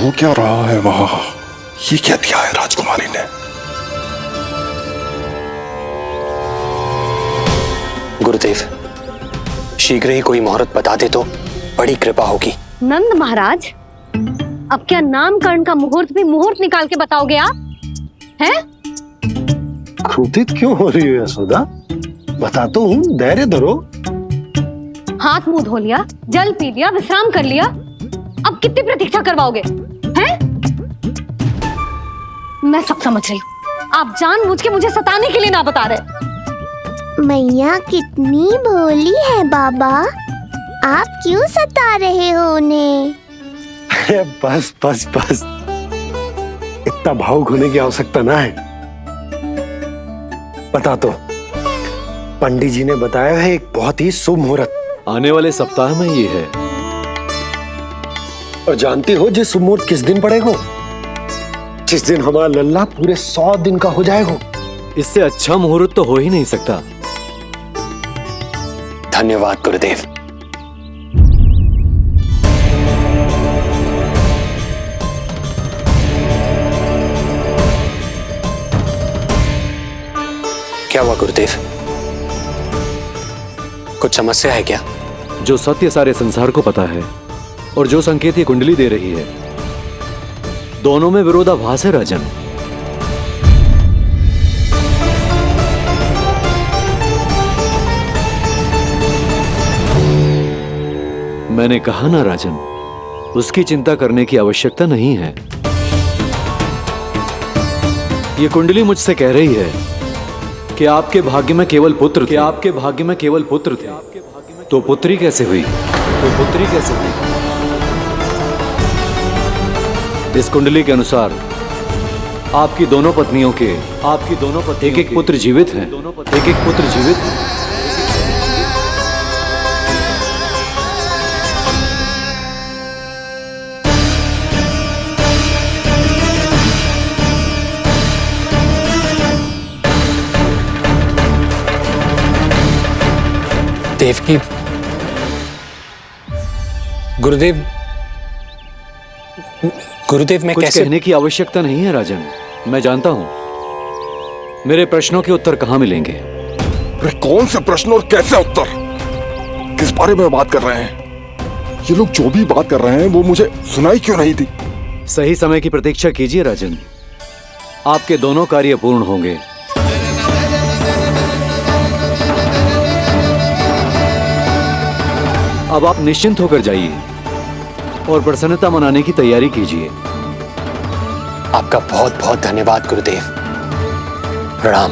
हो क्या रहा है वहां? ये क्या दिया है राजकुमारी ने? गुरुदेव, शीघ्र ही कोई मुहूर्त बता दे तो बड़ी कृपा होगी। नंद महाराज, अब क्या नामकरण का मुहूर्त भी मुहूर्त निकाल के बताओगे आप? हैं? क्रोधित क्यों हो रही हो यशोदा? बताता हूँ, धैर्य धरो। हाथ मुंह धो लिया, जल पी लिया, विश्राम कर लिया, अब कितनी प्रतीक्षा करवाओगे? हैं? मैं सब समझ रही हूँ, आप जानबूझ के मुझे सताने के लिए ना बता रहे। मैया कितनी भोली है बाबा, आप क्यों सता रहे हो उन्हें? अरे बस बस बस, इतना भावुक होने की आवश्यकता ना है। बता तो, पंडित जी ने बताया है एक बहुत ही शुभ मुहूर्त आने वाले सप्ताह में ये है। और जानती हो जिस शुभ मुहूर्त किस दिन पड़ेगा? जिस दिन हमारा लल्ला पूरे 100 दिन का हो जाएगा। इससे अच्छा मुहूर्त तो हो ही नहीं सकता। धन्यवाद गुरुदेव। क्या हुआ गुरुदेव? कुछ समस्या है क्या? जो सत्य सारे संसार को पता है और जो संकेत ये कुंडली दे रही है, दोनों में विरोधाभास है राजन। मैंने कहा ना राजन, उसकी चिंता करने की आवश्यकता नहीं है। ये कुंडली मुझसे कह रही है कि आपके भाग्य में केवल पुत्र थे। आपके भाग्य में केवल पुत्र थे, तो पुत्री कैसे हुई? इस कुंडली के अनुसार आपकी दोनों पत्नियों के एक एक पुत्र जीवित हैं। देवकी, गुरुदेव मैं कुछ कैसे? कहने की आवश्यकता नहीं है राजन, मैं जानता हूं। मेरे प्रश्नों के उत्तर कहां मिलेंगे? अरे कौन से प्रश्न और कैसे उत्तर? किस बारे में बात कर रहे हैं? ये लोग जो भी बात कर रहे हैं वो मुझे सुनाई क्यों नहीं थी? सही समय की प्रतीक्षा कीजिए राजन, आपके दोनों कार्य पूर्ण होंगे। अब आप निश्चिंत होकर जाइए और प्रसन्नता मनाने की तैयारी कीजिए। आपका बहुत बहुत धन्यवाद गुरुदेव। प्रणाम।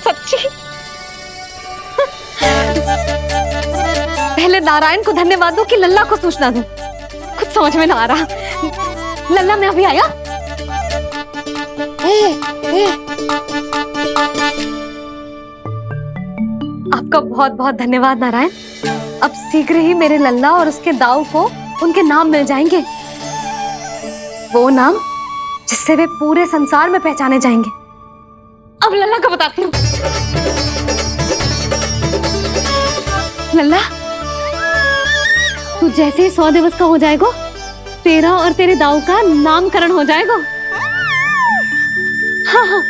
सच्ची? पहले नारायण को धन्यवाद दूं कि लल्ला को सूचना दूं? कुछ समझ में ना आ रहा। लल्ला मैं अभी आया। आपका बहुत बहुत धन्यवाद नारायण। अब शीघ्र ही मेरे लल्ला और उसके दाऊ को उनके नाम मिल जाएंगे, वो नाम जिससे वे पूरे संसार में पहचाने जाएंगे। अब लल्ला को बताती हूँ। लल्ला, तू जैसे ही 100 दिवस का हो जाएगा, तेरा और तेरे दाऊ का नामकरण हो जाएगा। हाँ हाँ,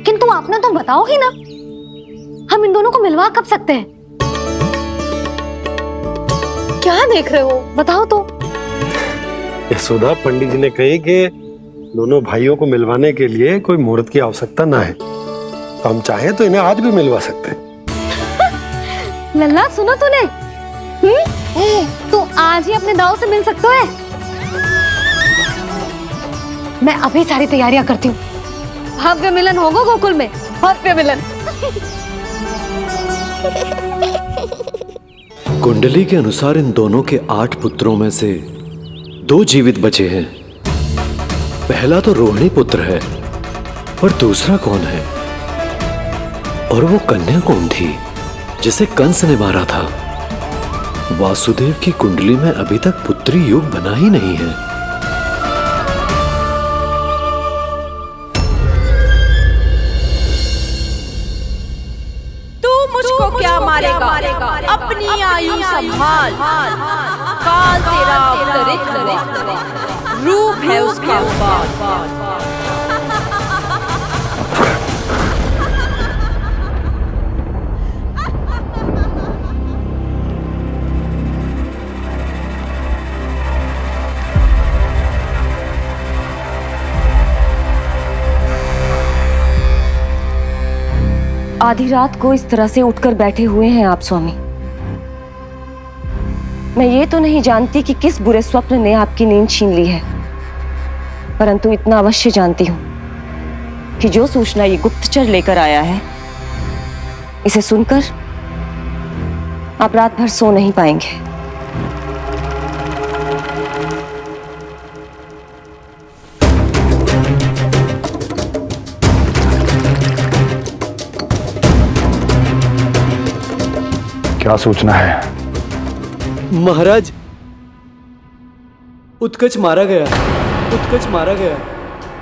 किंतु आपने तो बताओ ही ना, हम इन दोनों को मिलवा कब सकते हैं? क्या देख रहे हो, बताओ तो। यशोदा, पंडित जी ने कही कि दोनों भाइयों को मिलवाने के लिए कोई मुहूर्त की आवश्यकता ना है, तो हम चाहें तो इन्हें आज भी मिलवा सकते हैं। लल्ला सुनो तूने, तू आज ही अपने दाऊ से मिल सकते है। मैं अभी सारी तैयारियां करती हूँ। भव्य मिलन होगा गोकुल में, भव्य मिलन। कुंडली के अनुसार इन दोनों के 8 पुत्रों में से 2 जीवित बचे हैं। पहला तो रोहिणी पुत्र है, और दूसरा कौन है? और वो कन्या कौन थी जिसे कंस ने मारा था? वासुदेव की कुंडली में अभी तक पुत्री योग बना ही नहीं है। तू अपनी आयु संभाल, काल तेरा अवतरित रूप है उसका उपाल। आधी रात को इस तरह से उठकर बैठे हुए हैं आप स्वामी। मैं ये तो नहीं जानती कि किस बुरे स्वप्न ने आपकी नींद छीन ली है, परंतु इतना अवश्य जानती हूं कि जो सूचना ये गुप्तचर लेकर आया है, इसे सुनकर आप रात भर सो नहीं पाएंगे। क्या सूचना है? महाराज, उत्कच मारा गया, उत्कच मारा गया,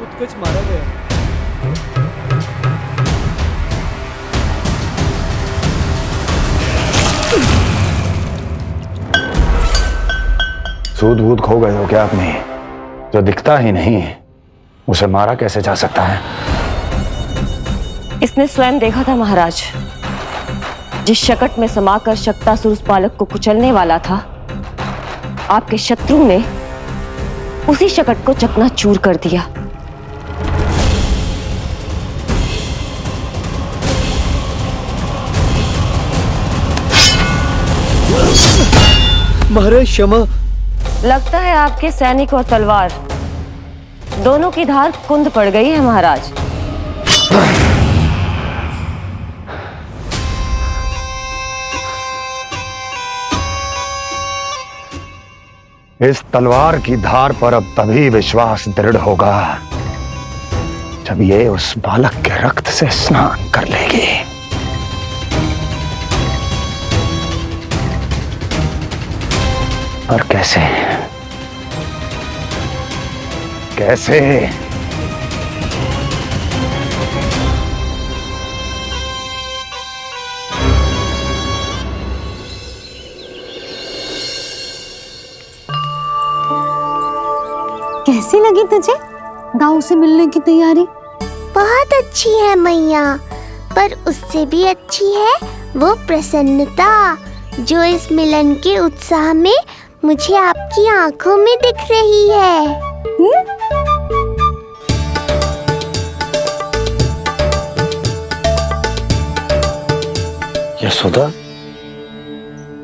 उत्कच मारा गया। सूद बूद खो गए हो क्या अपनी? जो दिखता ही नहीं उसे मारा कैसे जा सकता है? इसने स्वयं देखा था महाराज। जिस शकट में समाकर शक्तासुर उस बालक को कुचलने वाला था, आपके शत्रु ने उसी शकट को चकनाचूर कर दिया। महाराज क्षमा। लगता है आपके सैनिक और तलवार दोनों की धार कुंद पड़ गई है महाराज। इस तलवार की धार पर अब तभी विश्वास दृढ़ होगा जब ये उस बालक के रक्त से स्नान कर लेगी। और कैसे? कैसे? कैसी लगी तुझे दाऊ से मिलने की तैयारी? बहुत अच्छी है मैया, पर उससे भी अच्छी है वो प्रसन्नता जो इस मिलन के उत्साह में मुझे आपकी आंखों में दिख रही है। यशोदा,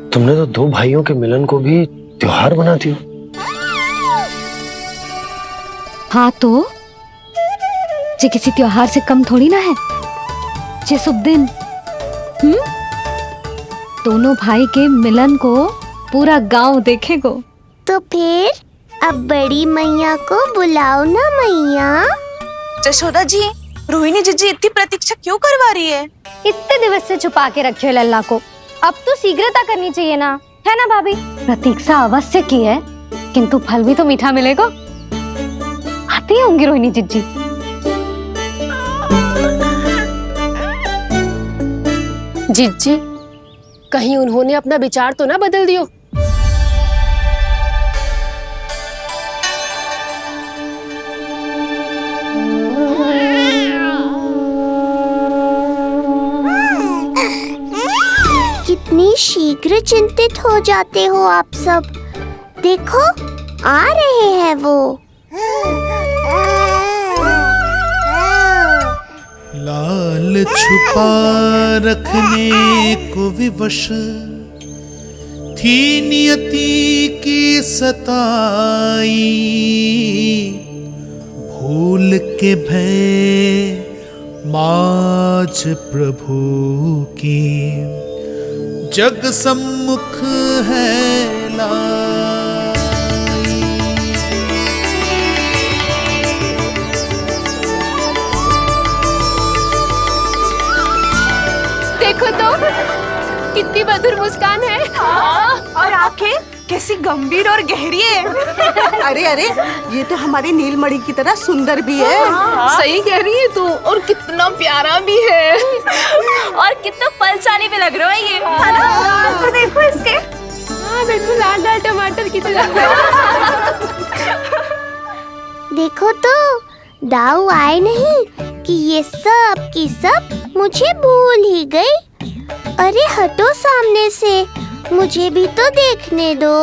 तुमने तो दो भाइयों के मिलन को भी त्योहार बना दिया। हाँ तो ये किसी त्योहार से कम थोड़ी ना है। ये शुभ दिन दोनों भाई के मिलन को पूरा गांव देखेगो। तो फिर अब बड़ी मैया को बुलाओ ना मैया। यशोदा जी, रोहिणी जीजी इतनी प्रतीक्षा क्यों करवा रही है? इतने दिवस से छुपा के रखे हो लल्ला को, अब तो शीघ्रता करनी चाहिए ना, है ना भाभी? प्रतीक्षा अवश्य की है, किंतु फल भी तो मीठा मिलेगा। आती होंगी रोहिणी जीजी। जीजी, कहीं उन्होंने अपना विचार तो ना बदल दियो? कितनी शीघ्र चिंतित हो जाते हो आप सब। देखो आ रहे हैं वो। लाल छुपा रखने को विवश थी नियति की सताई, भूल के भय माज प्रभु की जग सम्मुख है लाई। देखो तो कितनी मधुर मुस्कान है। और आंखें कैसी गंभीर और गहरी है। अरे अरे, ये तो हमारी नीलमणि की तरह सुंदर भी है। सही कह रही है तू, और कितना प्यारा भी है। और कितना पलचानी भी लग रहा है ये, है ना? तो देखो इसके। हाँ बिल्कुल लाल लाल टमाटर की तरह। देखो तो दाऊ आए नहीं कि ये सब की सब मुझे भूल ही गई। अरे हटो सामने से, मुझे भी तो देखने दो।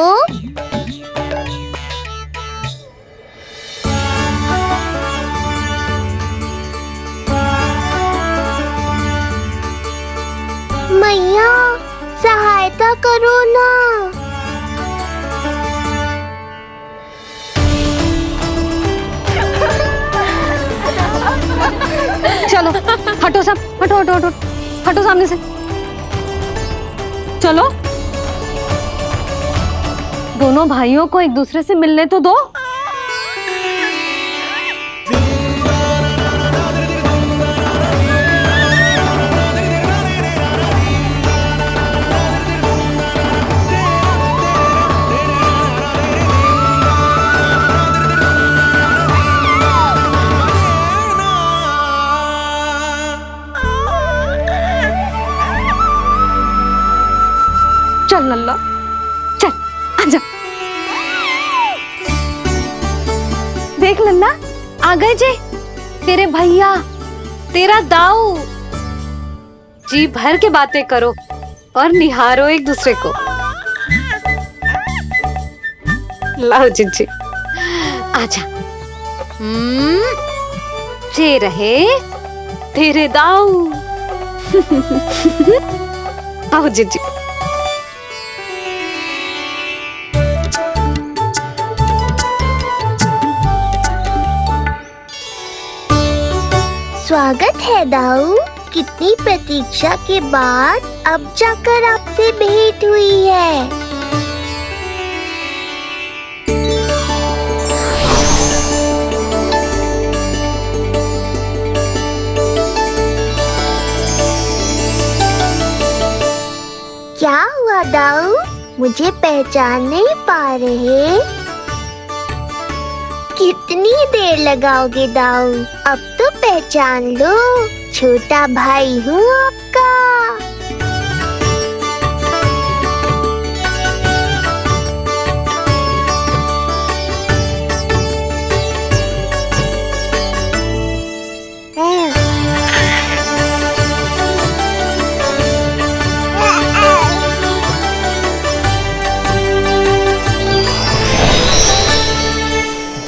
मैया सहायता करो ना। चलो हटो सब, हटो हटो हटो हटो सामने से। चलो दोनों भाइयों को एक दूसरे से मिलने तो दो। चल लल्ला, चल आजा। देख लल्ला, आ गए जे तेरे भैया, तेरा दाऊ। जी भर के बातें करो और निहारो एक दूसरे को। लाओ जिज्जी, आजा। जे रहे तेरे दाऊ। आओ जिज्जी। स्वागत है दाऊ। कितनी प्रतीक्षा के बाद अब जाकर आपसे भेंट हुई है। क्या हुआ दाऊ, मुझे पहचान नहीं पा रहे? कितनी देर लगाओगे दाऊ? अब तो पहचान लो, छोटा भाई हूँ आपका।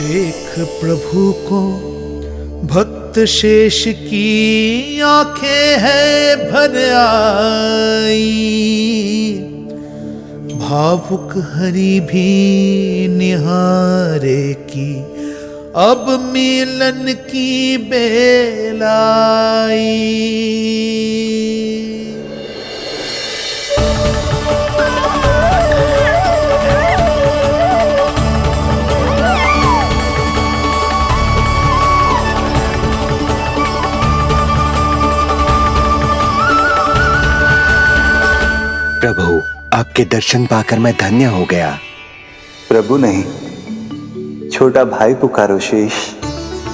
देख प्रभु को भक्त शेष की आंखें है भर आई। भावुक हरि भी निहारे की अब मिलन की बेल आई। प्रभु, आपके दर्शन पाकर मैं धन्य हो गया। प्रभु नहीं, छोटा भाई पुकारो शेष।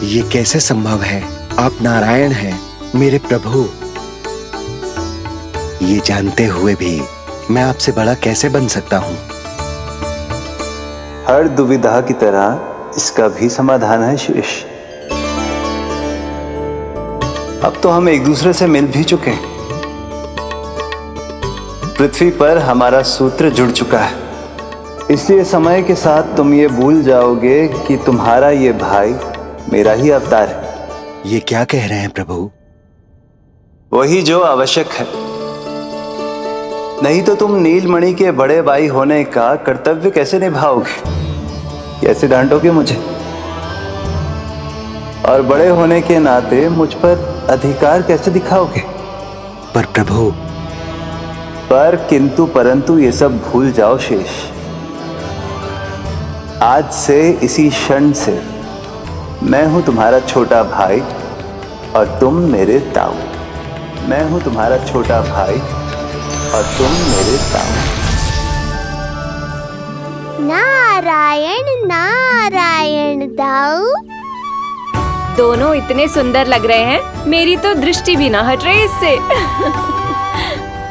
ये कैसे संभव है? आप नारायण हैं, मेरे प्रभु। ये जानते हुए भी मैं आपसे बड़ा कैसे बन सकता हूँ? हर दुविधा की तरह इसका भी समाधान है शेष। अब तो हम एक दूसरे से मिल भी चुके हैं। पृथ्वी पर हमारा सूत्र जुड़ चुका है, इसलिए समय के साथ तुम ये भूल जाओगे कि तुम्हारा ये भाई मेरा ही अवतार है। ये क्या कह रहे हैं प्रभु? वही जो आवश्यक है। नहीं तो तुम नीलमणि के बड़े भाई होने का कर्तव्य कैसे निभाओगे? कैसे डांटोगे मुझे? और बड़े होने के नाते मुझ पर अधिकार कैसे दिखाओगे? पर प्रभु, पर किंतु परंतु ये सब भूल जाओ शेष। आज से, इसी क्षण से मैं हूं तुम्हारा छोटा भाई और तुम मेरे ताऊ। मैं हूं तुम्हारा छोटा भाई और तुम मेरे ताऊ। नारायण नारायण दाऊ। दोनों इतने सुंदर लग रहे हैं, मेरी तो दृष्टि भी ना हट रही इससे।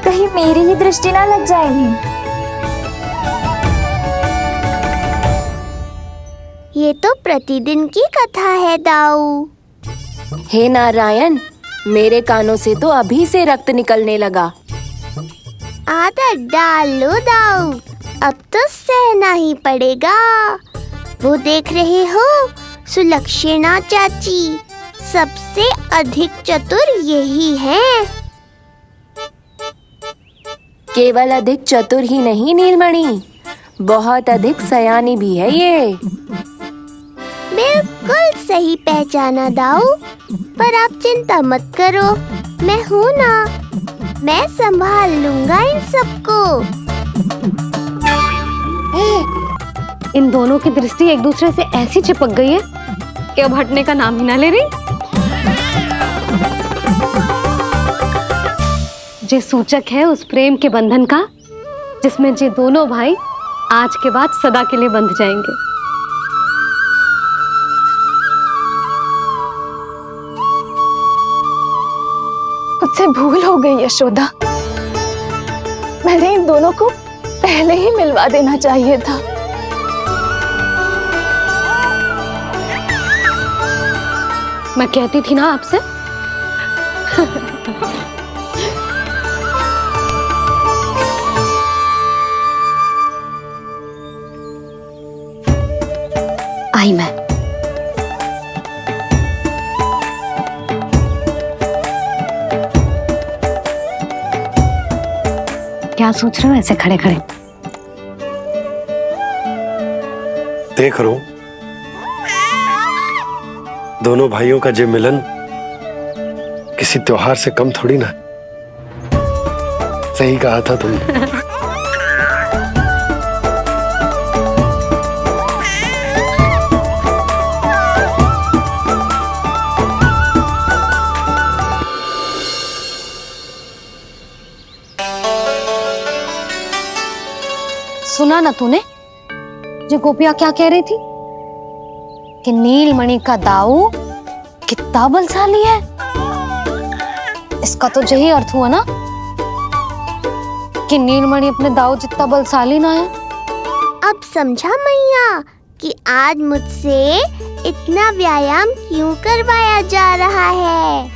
कहीं मेरी ही दृष्टि ना लग जाएगी। ये तो प्रतिदिन की कथा है दाऊ। हे नारायण, मेरे कानों से तो अभी से रक्त निकलने लगा। आदत डाल लो दाऊ, अब तो सहना ही पड़ेगा। वो देख रहे हो, सुलक्षणा चाची सबसे अधिक चतुर यही हैं। केवल अधिक चतुर ही नहीं नीलमणि, बहुत अधिक सयानी भी है ये। बिल्कुल सही पहचाना दाऊ, पर आप चिंता मत करो, मैं हूँ ना, मैं संभाल लूंगा इन सबको। इन दोनों की दृष्टि एक दूसरे से ऐसी चिपक गई है कि अब हटने का नाम ही ना ले रही। ये सूचक है उस प्रेम के बंधन का जिसमें ये दोनों भाई आज के बाद सदा के लिए बंध जाएंगे। मुझसे भूल हो गई यशोदा, मैंने इन दोनों को पहले ही मिलवा देना चाहिए था। मैं कहती थी ना आपसे। आई मैं। क्या सोच रहे हो ऐसे खड़े खड़े? देख रहा हूं दोनों भाइयों का ये मिलन किसी त्योहार से कम थोड़ी ना। सही कहा था तुमने। सुना ना तूने जो गोपिया क्या कह रही थी कि नीलमणि का दाऊ कितना बलशाली है। इसका तो यही अर्थ हुआ ना कि नीलमणि अपने दाऊ जितना बलशाली ना है। अब समझा मैया कि आज मुझसे इतना व्यायाम क्यों करवाया जा रहा है।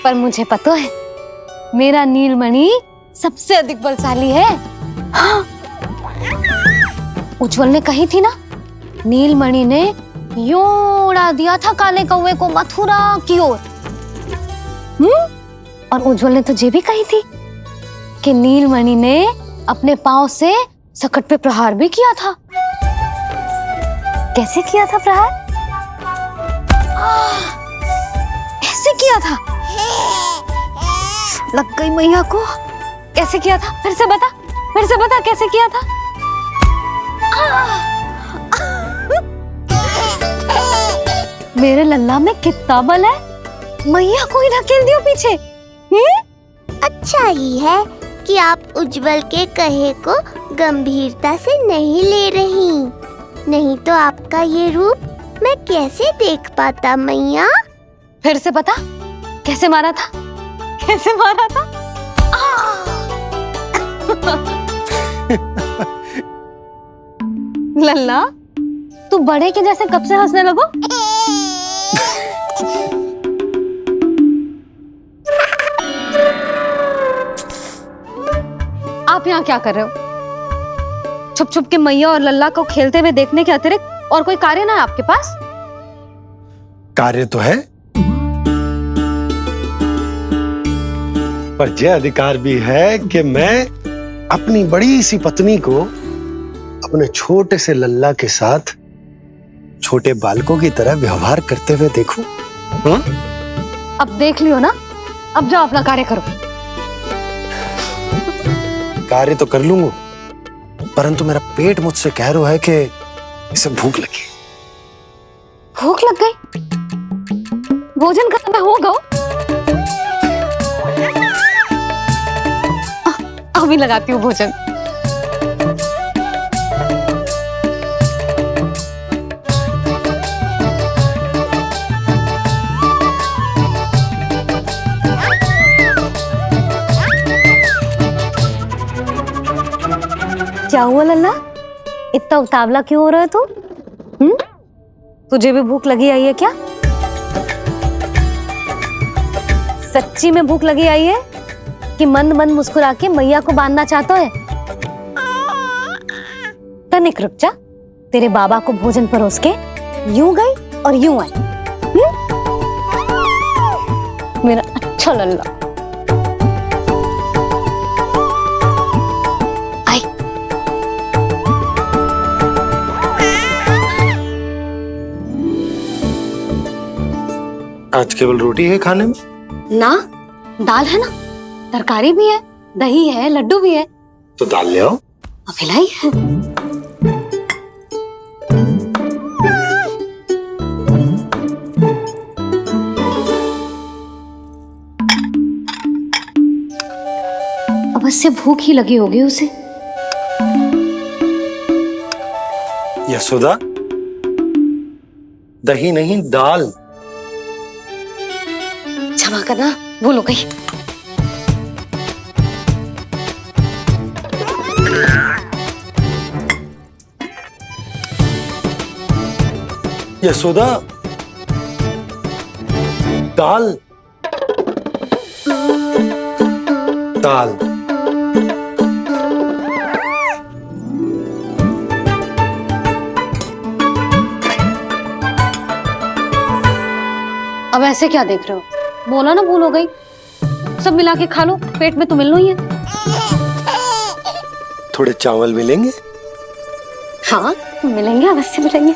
पर मुझे पता है मेरा नीलमणि सबसे अधिक बलशाली है। हाँ। उज्जवल ने कही थी ना, नीलमणि ने यूं उड़ा दिया था काले कौवे को मथुरा की ओर। और उज्जवल ने तो ये भी कही थी कि नीलमणि ने अपने पांव से सकट पे प्रहार भी किया था। कैसे किया था प्रहार? ऐसे किया था। लग गई मैया को। कैसे किया था? फिर से बता कैसे किया था? मेरे लल्ला में कितना बल है। मैया को ही ढकेल दियो पीछे। अच्छा ही है कि आप उज्जवल के कहे को गंभीरता से नहीं ले रही, नहीं तो आपका ये रूप मैं कैसे देख पाता मैया। फिर से बता कैसे मारा था? कैसे मारा था? लल्ला तू बड़े के जैसे कब से हंसने लगो? आप यहाँ क्या कर रहे हो? छुप छुप के मैया और लल्ला को खेलते हुए देखने के अतिरिक्त और कोई कार्य ना है आपके पास? कार्य तो है, पर यह अधिकार भी है कि मैं अपनी बड़ी सी पत्नी को अपने छोटे से लल्ला के साथ छोटे बालकों की तरह व्यवहार करते हुए देखूं। हाँ? अब देख लियो ना, अब जाओ अपना कार्य करो। कार्य तो कर लूंगा, परंतु मेरा पेट मुझसे कह रहा है कि इसे भूख लगी। भूख लग गई? भोजन का समय होगा। अभी लगाती हूँ भोजन। क्या हुआ लल्ला, इतना उतावला क्यों हो रहा है तू? तुझे भी भूख लगी आई है क्या? सच्ची में भूख लगी आई है कि मंद मंद मुस्कुरा के मैया को बांधना चाहता है? तनिक रुक जा, तेरे बाबा को भोजन परोस के यूं गई और यूं आई। मेरा अच्छा लल्ला। आई। आज केवल रोटी है खाने में? ना, दाल है ना, तरकारी भी है, दही है, लड्डू भी है। तो दाल ले आओ। अभी लाई है। अवश्य भूख ही लगी होगी उसे। यशोदा, दही नहीं दाल। क्षमा करना, भूल हो गई। यशोदा, दाल दाल। अब ऐसे क्या देख रहे हो? बोला ना भूल हो गई। सब मिला के खा लो, पेट में तो मिलना ही है। थोड़े चावल मिलेंगे? हाँ मिलेंगे, अवश्य मिलेंगे।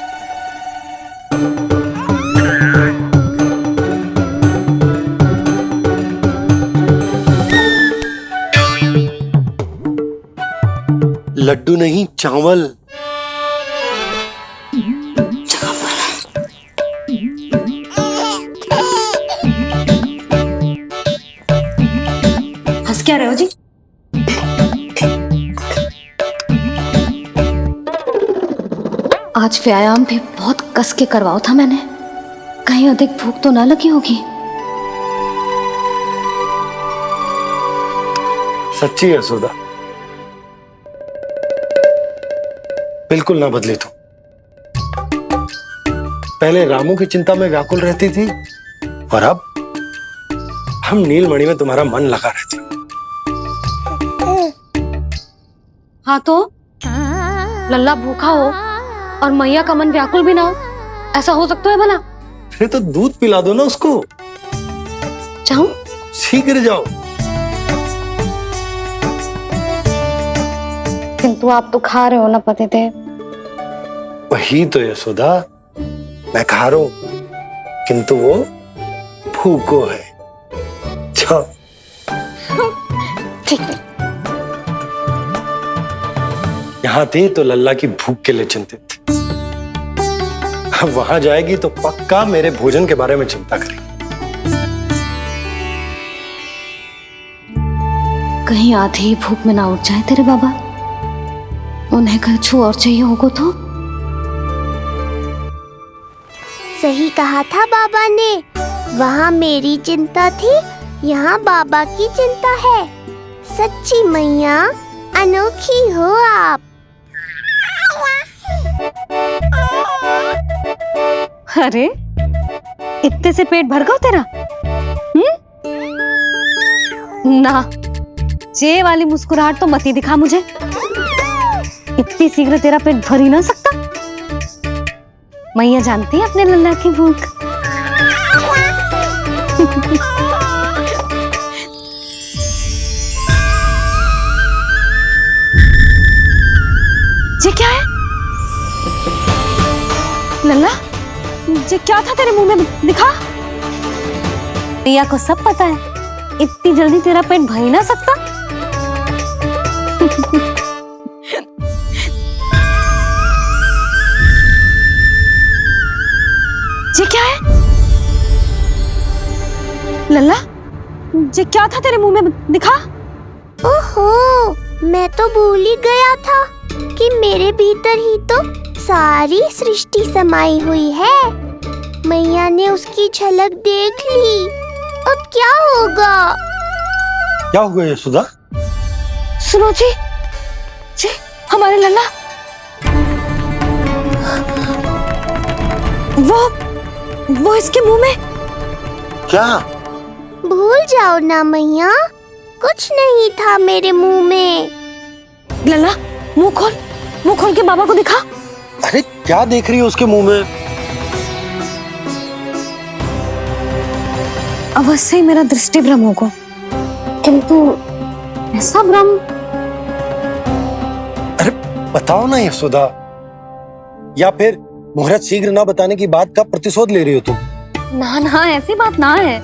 लड्डू नहीं, चावल। हंस क्या रहे हो जी? आज व्यायाम भी बहुत कस के करवाओ था मैंने, कहीं अधिक भूख तो ना लगी होगी। सच्ची है सुधा, बिल्कुल ना बदली तू। पहले रामू की चिंता में व्याकुल रहती थी और अब हम नीलमणि में तुम्हारा मन लगा रहता। हाँ तो लल्ला भूखा हो और मैया का मन व्याकुल भी ना हो, ऐसा हो सकता है भला? फिर तो दूध पिला दो ना उसको। जाऊं? शीघ्र जाओ। किंतु आप तो खा रहे हो ना पतिदेव। वही तो यशोदा, मैं खा रहा हूं, किंतु वो भूखो है। जाओ। ठीक है। यहां थी तो लल्ला की भूख के लिए चिंतित थी, अब वहां जाएगी तो पक्का मेरे भोजन के बारे में चिंता करेगी। कहीं आधी ही भूख में ना उठ जाए तेरे बाबा, उन्हें कुछ और चाहिए होगा तो? सही कहा था बाबा ने, वहाँ मेरी चिंता थी, यहाँ बाबा की चिंता है। सच्ची मैया, अनोखी हो आप। अरे इतने से पेट भर गया तेरा? ना, ये वाली मुस्कुराहट तो मत ही दिखा मुझे। इतनी शीघ्र तेरा पेट भर ही ना सकता। मैया जानती है अपने लल्ला की भूख। ये क्या है लल्ला? ये क्या था तेरे मुंह में, दिखा। मैया को सब पता है, इतनी जल्दी तेरा पेट भर ही ना सकता। ये क्या है लल्ला? ये क्या था तेरे मुंह में, दिखा। ओहो, मैं तो भूल ही गया था कि मेरे भीतर ही तो सारी सृष्टि समाई हुई है। मैया ने उसकी झलक देख ली, अब क्या होगा? क्या हुआ यशोदा? सुनो जी, हमारे लल्ला वो इसके मुंह में क्या? भूल जाओ ना मैया, कुछ नहीं था मेरे मुंह में। लल्ला मुंह खोल के बाबा को दिखा। अरे क्या देख रही है उसके मुंह में? अवश्य ही मेरा दृष्टि भ्रम होगा, किंतु ऐसा भ्रम। अरे बताओ ना यशोदा, या फिर मुहूर्त शीघ्र ना बताने की बात का प्रतिशोध ले रही हो तुम? ना ऐसी बात ना है।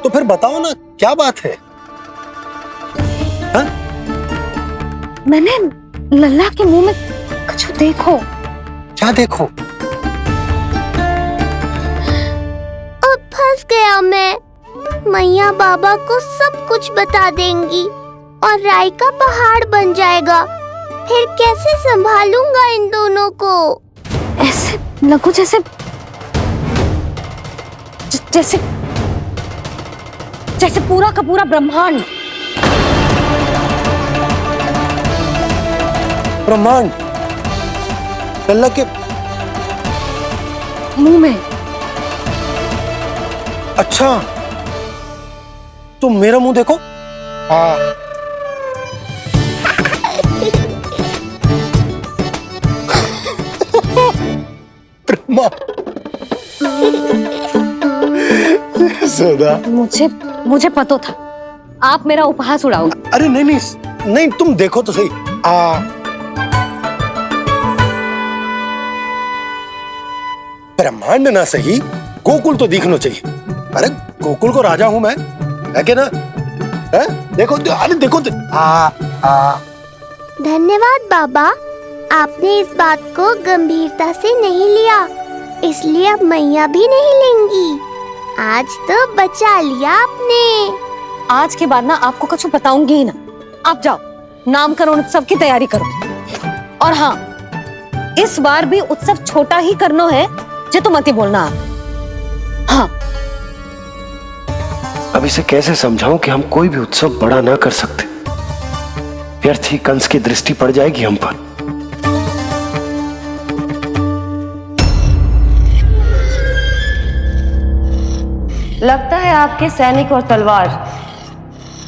तो फिर बताओ ना क्या बात है? हा? मैंने लल्ला के मुंह में कुछ देखो। क्या देखो? अब फंस गया मैं। मैया बाबा को सब कुछ बता देंगी और राय का पहाड़ बन जाएगा। फिर कैसे संभालूंगा इन दोनों को? ऐसे लगो जैसे पूरा का पूरा ब्रह्मांड लल्ला के मुंह में। अच्छा, तुम मेरा मुंह देखो। हाँ। सोदा, मुझे पता था आप मेरा उपहास उड़ाओगे। अरे नहीं, तुम देखो तो सही। ब्रह्मांड ना सही, गोकुल तो दिखना चाहिए। अरे गोकुल को राजा हूं मैं, है कि ना? है? देखो, अरे देखो। धन्यवाद बाबा, आपने इस बात को गंभीरता से नहीं लिया, इसलिए अब मैया भी नहीं लेंगी। आज तो बचा लिया आपने। आज के बाद ना आपको कुछ बताऊंगी ही ना। आप जाओ, नामकरण उत्सव की तैयारी करो। और हाँ, इस बार भी उत्सव छोटा ही करना है, जो तो मत ही बोलना आप। हाँ। अब इसे कैसे समझाऊं कि हम कोई भी उत्सव बड़ा ना कर सकते? व्यर्थ ही कंस की दृष्टि पड़ जाएगी हम पर। लगता है आपके सैनिक और तलवार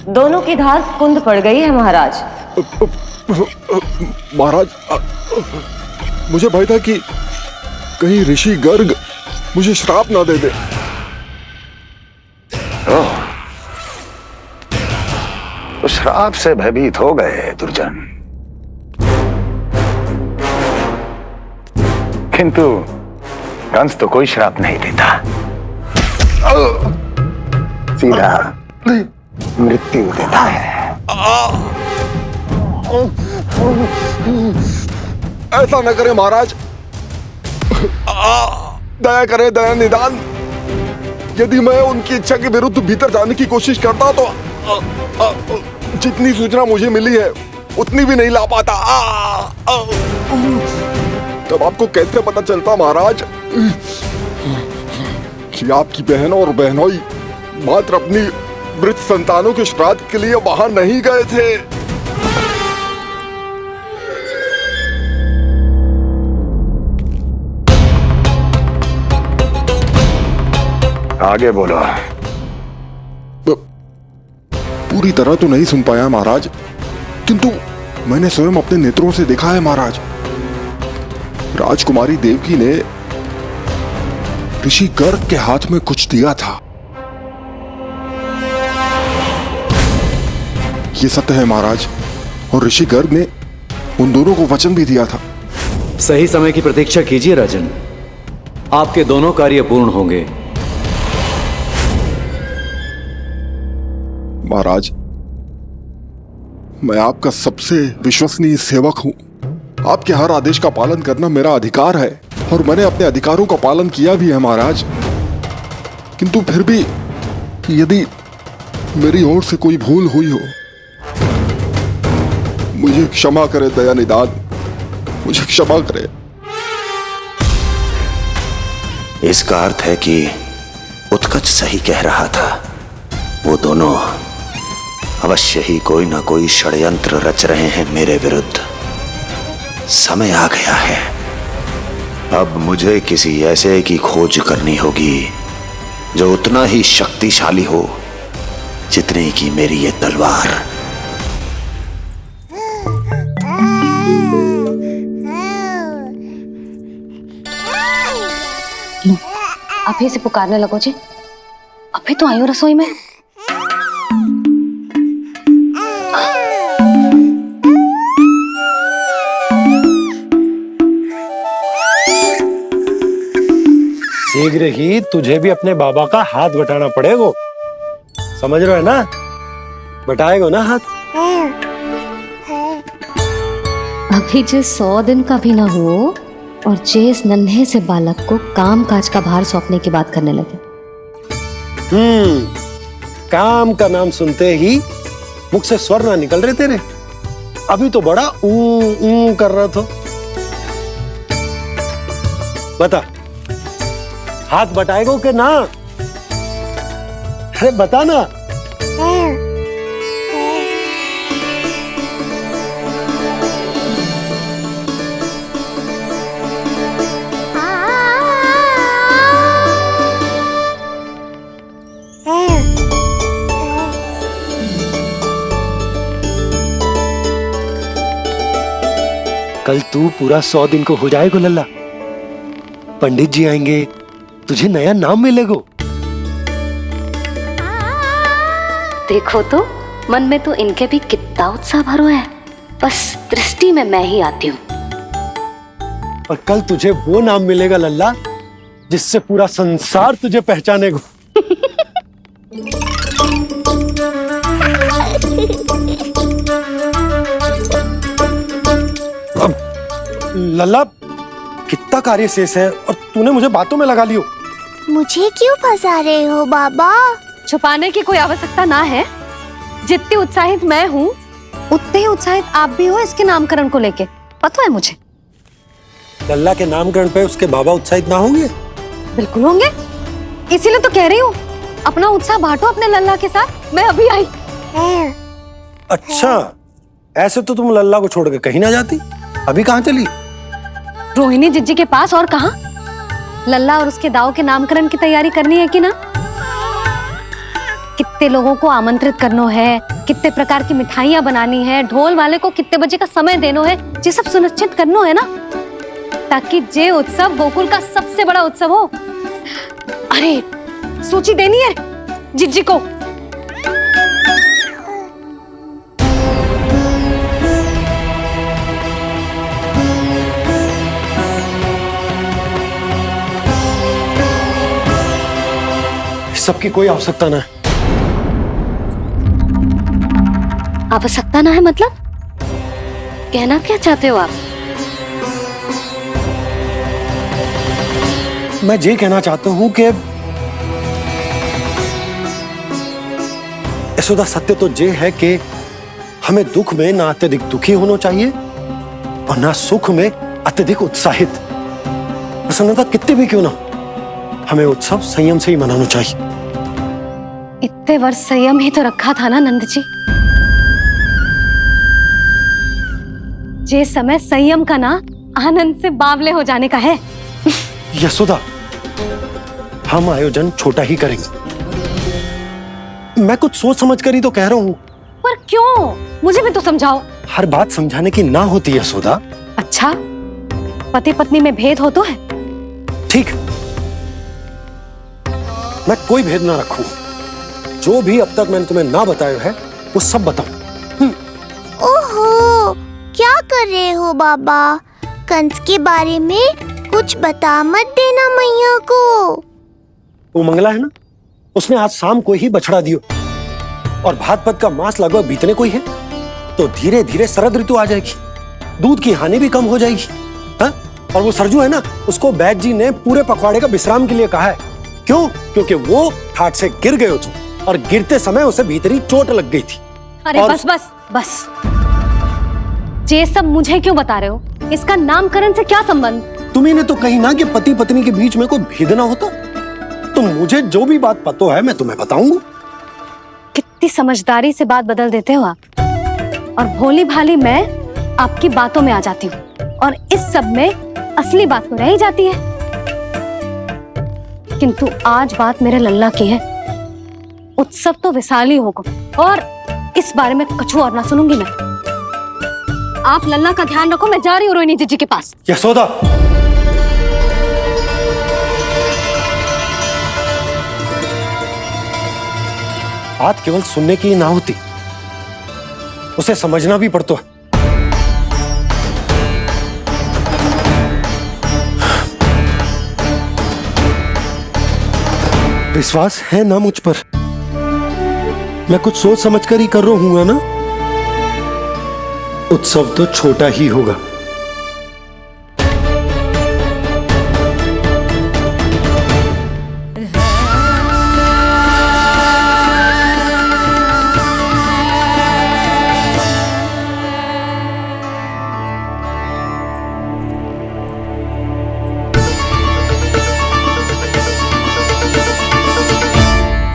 दोनों की धार कुंद पड़ गई है महाराज। महाराज, मुझे भय था कि कहीं ऋषि गर्ग मुझे श्राप ना दे दे। तो श्राप से भयभीत हो गए दुर्जन, किंतु कंस तो कोई श्राप नहीं देता, सीधा मृत्यु देता है। ऐसा न करे महाराज, दया करे, दया निदान। यदि मैं उनकी इच्छा के विरुद्ध भीतर जाने की कोशिश करता तो जितनी सूचना मुझे मिली है उतनी भी नहीं ला पाता। तब आपको कैसे पता चलता महाराज कि आपकी बहन और बहनोई मात्र अपनी मृत संतानों के श्राद्ध के लिए वहां नहीं गए थे? आगे बोलो। पूरी तरह तो नहीं सुन पाया महाराज, किंतु मैंने स्वयं अपने नेत्रों से देखा है महाराज। राजकुमारी देवकी ने ऋषि गर्ग के हाथ में कुछ दिया था। ये सत्य है महाराज, और ऋषि गर्ग ने उन दोनों को वचन भी दिया था। सही समय की प्रतीक्षा कीजिए राजन, आपके दोनों कार्य पूर्ण होंगे। महाराज, मैं आपका सबसे विश्वसनीय सेवक हूं। आपके हर आदेश का पालन करना मेरा अधिकार है, और मैंने अपने अधिकारों का पालन किया भी है महाराज। किंतु फिर भी यदि मेरी ओर से कोई भूल हुई हो, मुझे क्षमा करे दया निदान, मुझे क्षमा करे। इसका अर्थ है कि उत्कच सही कह रहा था। वो दोनों अवश्य ही कोई ना कोई षड्यंत्र रच रहे हैं मेरे विरुद्ध। समय आ गया है। अब मुझे किसी ऐसे की खोज करनी होगी जो उतना ही शक्तिशाली हो जितनी की मेरी ये तलवार। आप ही से पुकारने लगो जी। अभी तो आई हो रसोई में। शीघ्र ही तुझे भी अपने बाबा का हाथ बटाना पड़ेगा, समझ रहे हो ना? बटाएगा ना हाथ? अभी जो 100 दिन का भी ना हो और जे इस नन्हे से बालक को काम काज का भार सौंपने की बात करने लगे। काम का नाम सुनते ही मुख से स्वर ना निकल रहे तेरे। अभी तो बड़ा ऊ कर रहा था। बता, हाथ बटाएगो के ना? अरे बता ना। कल तू पूरा 100 दिन को हो जाएगा लल्ला। पंडित जी आएंगे, तुझे नया नाम मिलेगा। देखो तो मन में तो इनके भी कितना उत्साह भरो है, बस दृष्टि में मैं ही आती हूँ। और कल तुझे वो नाम मिलेगा लल्ला जिससे पूरा संसार तुझे पहचानेगा। अब लल्ला कितना कार्य शेष है और तूने मुझे बातों में लगा लियो। मुझे क्यों फंसा रहे हो बाबा? छुपाने की कोई आवश्यकता ना है। जितनी उत्साहित मैं हूँ उतने ही उत्साहित आप भी हो इसके नामकरण को लेके, पता है मुझे। लल्ला के नामकरण पे उसके बाबा उत्साहित ना होंगे? बिल्कुल होंगे, इसीलिए तो कह रही हूँ अपना उत्साह बांटो अपने लल्ला के साथ। मैं अभी आई। अच्छा, ऐसे तो तुम लल्ला को छोड़ के कहीं ना जाती। अभी कहाँ चली? रोहिणी जिज्जी के पास, और कहाँ। लल्ला और उसके दाऊ के नामकरण की तैयारी करनी है कि ना? कितने लोगों को आमंत्रित करना है, कितने प्रकार की मिठाइयां बनानी है, ढोल वाले को कितने बजे का समय देना है, ये सब सुनिश्चित करना है ना, ताकि ये उत्सव गोकुल का सबसे बड़ा उत्सव हो। अरे सूची देनी है जिज्जी को। सबकी कोई आवश्यकता ना है। आवश्यकता ना है मतलब? कहना क्या चाहते हो आप? मैं ये कहना चाहता हूं कि यशोदा, सत्य तो ये है कि हमें दुख में ना अत्यधिक दुखी होना चाहिए और ना सुख में अत्यधिक उत्साहित। प्रसन्नता कितनी भी क्यों ना, हमें उत्सव संयम से ही मनाना चाहिए। इतने वर्ष संयम ही तो रखा था ना नंद जी। ये समय संयम का ना आनंद से बावले हो जाने का है। यशोदा, हम आयोजन छोटा ही करेंगे। मैं कुछ सोच समझ कर ही तो कह रहा हूँ। पर क्यों? मुझे भी तो समझाओ। हर बात समझाने की ना होती यशोदा। अच्छा, पति पत्नी में भेद हो तो है? ठीक, मैं कोई भेद ना रखूं। जो भी अब तक मैंने तुम्हें ना बताया है वो सब बताऊं। ओहो, क्या कर रहे हो बाबा? कंस के बारे में कुछ बता मत देना मैया को। वो मंगला है ना, उसने आज शाम को ही बछड़ा दियो और भात का मांस लगभग बीतने को ही है, तो धीरे धीरे शरद ऋतु आ जाएगी, दूध की हानि भी कम हो जाएगी। हा? और वो सरजू है ना, उसको बैद जी ने पूरे पखवाड़े का विश्राम के लिए कहा है। क्यों? क्योंकि वो ठाट से गिर गए थे और गिरते समय उसे भीतरी चोट लग गई थी। अरे और... बस बस बस, ये सब मुझे क्यों बता रहे हो? इसका नामकरण से क्या संबंध? तुम्ही ने तो कही ना कि पति पत्नी के बीच में कोई भेद ना होता, तो मुझे जो भी बात पता है मैं तुम्हें बताऊंगा। कितनी समझदारी से बात बदल देते हो आप, और भोली भाली मैं आपकी बातों में आ जाती हूँ और इस सब में असली बात तो रह ही जाती है। किंतु आज बात मेरे लल्ला की है। उत्सव तो विशाल ही होगा और इस बारे में कछु और ना सुनूंगी मैं। आप लल्ला का ध्यान रखो, मैं जा रही हूँ रोहिणी जीजी के पास। यशोदा, बात केवल सुनने की ही ना होती, उसे समझना भी पड़ता है। विश्वास है ना मुझ पर? मैं कुछ सोच समझ कर ही कर रहा हूँ ना। उत्सव तो छोटा ही होगा।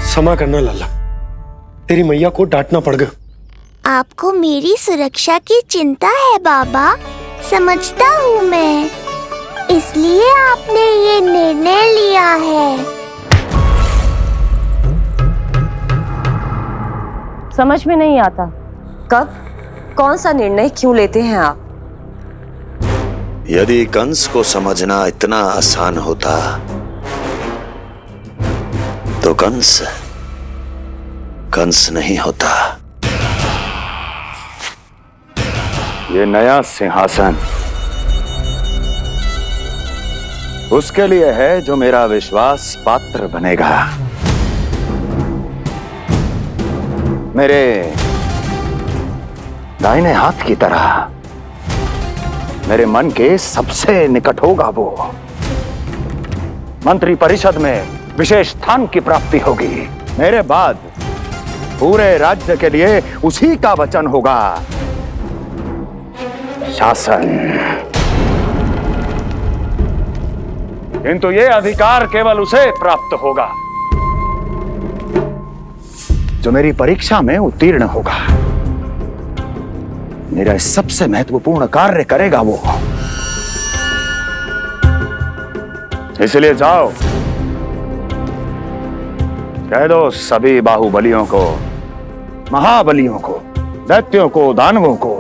क्षमा करना लल्ला, तेरी मैया को डांटना पड़ गया। आपको मेरी सुरक्षा की चिंता है बाबा, समझता हूँ मैं, इसलिए आपने ये निर्णय लिया है। समझ में नहीं आता कब कौन सा निर्णय क्यों लेते हैं आप? यदि कंस को समझना इतना आसान होता तो कंस नहीं होता। ये नया सिंहासन उसके लिए है जो मेरा विश्वास पात्र बनेगा। मेरे दाहिने हाथ की तरह मेरे मन के सबसे निकट होगा वो। मंत्री परिषद में विशेष स्थान की प्राप्ति होगी। मेरे बाद पूरे राज्य के लिए उसी का वचन होगा। शासन। किंतु ये अधिकार केवल उसे प्राप्त होगा जो मेरी परीक्षा में उत्तीर्ण होगा। मेरा सबसे महत्वपूर्ण कार्य करेगा वो। इसलिए जाओ, कह दो सभी बाहुबलियों को, महाबलियों को, दैत्यों को, दानवों को,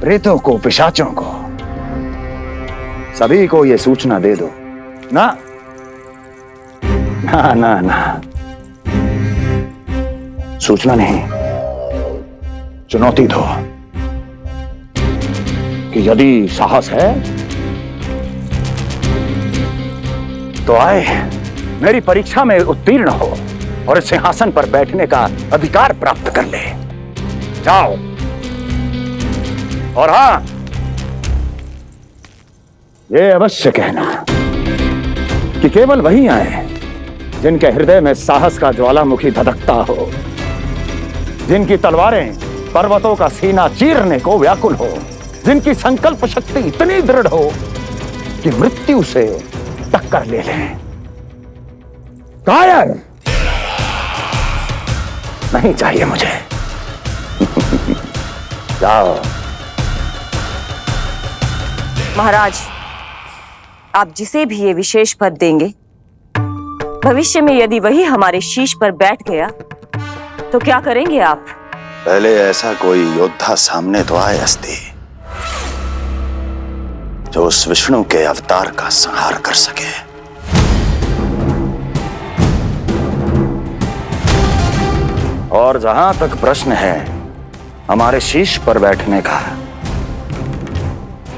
प्रेतों को, पिशाचों को, सभी को यह सूचना दे दो। ना ना ना ना, सूचना नहीं, चुनौती दो कि यदि साहस है तो आए, मेरी परीक्षा में उत्तीर्ण हो और इस सिंहासन पर बैठने का अधिकार प्राप्त कर ले। जाओ। और हां, ये अवश्य कहना कि केवल वही आए जिनके हृदय में साहस का ज्वालामुखी धधकता हो, जिनकी तलवारें पर्वतों का सीना चीरने को व्याकुल हो, जिनकी संकल्प शक्ति इतनी दृढ़ हो कि मृत्यु से टक्कर ले लें। कायर नहीं चाहिए मुझे। जाओ। महाराज, आप जिसे भी ये विशेष पद देंगे, भविष्य में यदि वही हमारे शीश पर बैठ गया तो क्या करेंगे आप? पहले ऐसा कोई योद्धा सामने तो आए अस्ति, जो उस विष्णु के अवतार का संहार कर सके। और जहां तक प्रश्न है हमारे शीश पर बैठने का,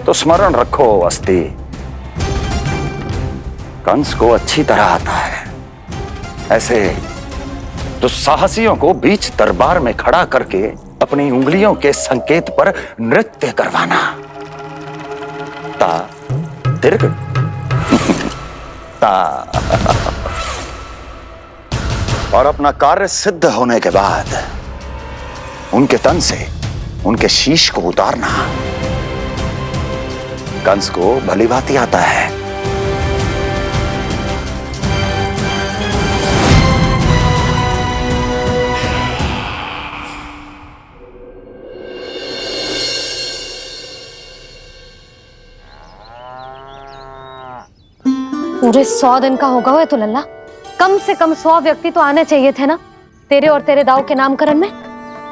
तो स्मरण रखो अस्ति, कंस को अच्छी तरह आता है ऐसे दुस्साहसियों को बीच दरबार में खड़ा करके अपनी उंगलियों के संकेत पर नृत्य करवाना। ता दीर्घ ता। और अपना कार्य सिद्ध होने के बाद उनके तन से उनके शीश को उतारना। कंस को भली भांति आता है। पूरे 100 दिन का होगा हुआ तो लल्ला, कम से कम 100 व्यक्ति तो आने चाहिए थे ना तेरे और तेरे दाऊ के नामकरण में।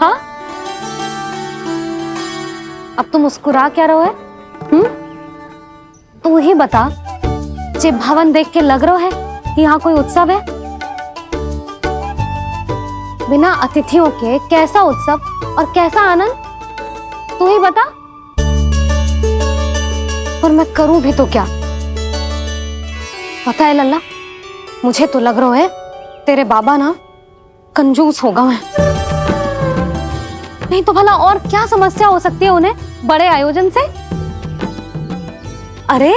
हाँ, अब तुम मुस्कुरा क्या रहो है? तू ही बता, जे भवन देख के लग रहा है कि यहाँ कोई उत्सव है? बिना अतिथियों के कैसा उत्सव और कैसा आनंद, तू ही बता। और मैं करूं भी तो क्या? पता है लल्ला, मुझे तो लग रहा है तेरे बाबा ना कंजूस होगा है। नहीं तो भला और क्या समस्या हो सकती है उन्हें बड़े आयोजन से? अरे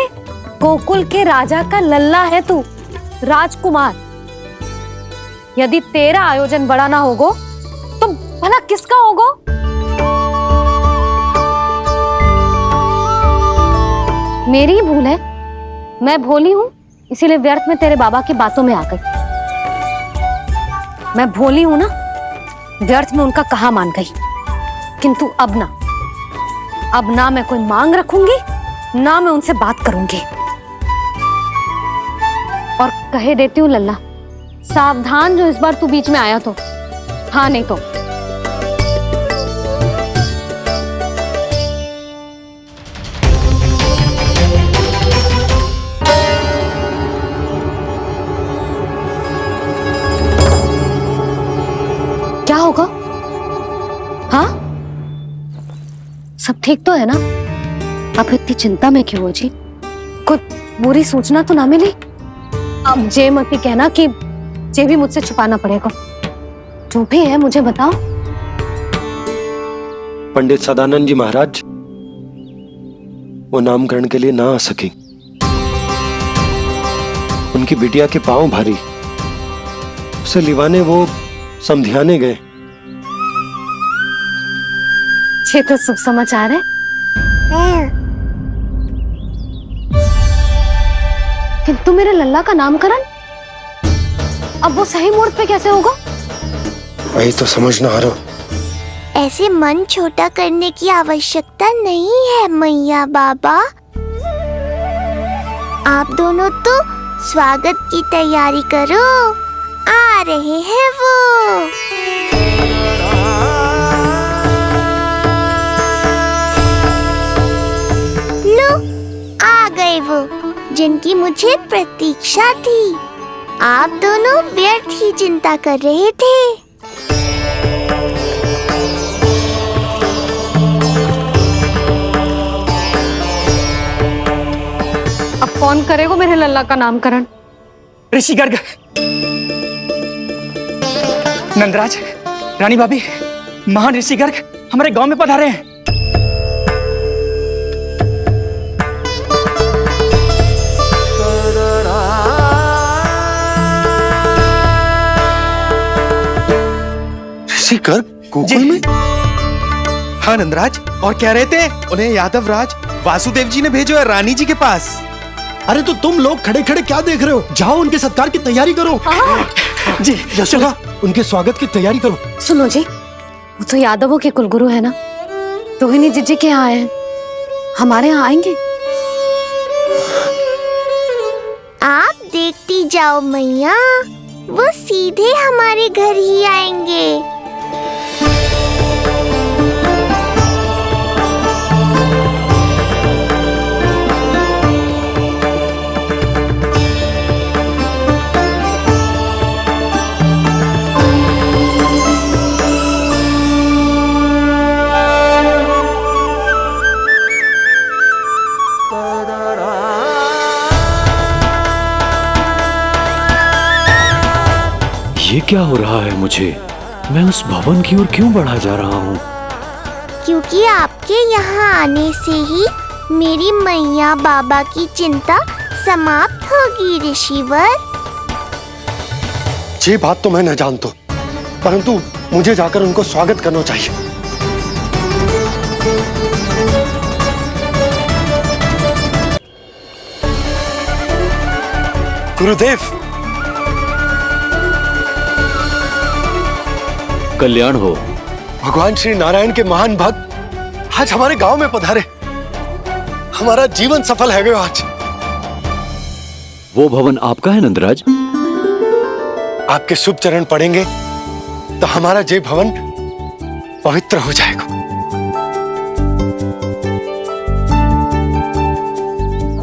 गोकुल के राजा का लल्ला है तू, राजकुमार। यदि तेरा आयोजन बड़ा ना होगो तो भला किसका होगो? मेरी ही भूल है, मैं भोली हूं, इसीलिए व्यर्थ में तेरे बाबा की बातों में आ गई। मैं भोली हूं ना, व्यर्थ में उनका कहा मान गई। किंतु अब ना मैं कोई मांग रखूंगी, ना मैं उनसे बात करूंगी। और कहे देती हूँ लल्ला, सावधान जो इस बार तू बीच में आया तो। हाँ नहीं तो क्या होगा? हाँ, सब ठीक तो है ना? आप इतनी चिंता में क्यों हो जी? कोई बुरी सूचना तो ना मिली? अब जे मत ही कहना कि जे भी मुझसे छुपाना पड़ेगा। जो भी है मुझे बताओ। पंडित सदानंद जी महाराज वो नामकरण के लिए ना आ सके। उनकी बिटिया के पांव भारी, उसे लिवाने वो समझाने गए। ये तो शुभ समाचार है। किंतु मेरे लल्ला का नामकरण अब वो सही मुहूर्त पे कैसे होगा? वही तो समझ ना आ रहा। ऐसे मन छोटा करने की आवश्यकता नहीं है मैया बाबा। आप दोनों तो स्वागत की तैयारी करो, आ रहे हैं वो। लो, आ गए वो जिनकी मुझे प्रतीक्षा थी। आप दोनों व्यर्थ ही चिंता कर रहे थे। अब कौन करेगा मेरे लल्ला का नामकरण? ऋषि गर्ग, नंदराज, रानी भाभी, महान ऋषि गर्ग हमारे गांव में पधारे हैं। ऋषि गर्ग गोकुल में? हाँ नंदराज, और कह रहे थे उन्हें यादव राज वासुदेव जी ने भेजो है रानी जी के पास। अरे तो तुम लोग खड़े खड़े क्या देख रहे हो? जाओ उनके सत्कार की तैयारी करो। जी यशोदा, उनके स्वागत की तैयारी करो। सुनो जी, वो तो यादवों के कुलगुरु है ना, रोहिणी जीजी के यहाँ आए हैं, हमारे यहाँ आएंगे। आप देखती जाओ मैया, वो सीधे हमारे घर ही आएंगे। ये क्या हो रहा है मुझे? मैं उस भवन की ओर क्यों बढ़ा जा रहा हूँ? क्योंकि आपके यहाँ आने से ही मेरी मैया बाबा की चिंता समाप्त होगी ऋषिवर। ये बात तो मैं न जानता, परंतु मुझे जाकर उनको स्वागत करना चाहिए। गुरुदेव, कल्याण हो। भगवान श्री नारायण के महान भक्त आज हमारे गांव में पधारे। हमारा जीवन सफल है गया आज। वो भवन आपका है नंदराज? आपके शुभ चरण पड़ेंगे तो हमारा जय भवन पवित्र हो जाएगा।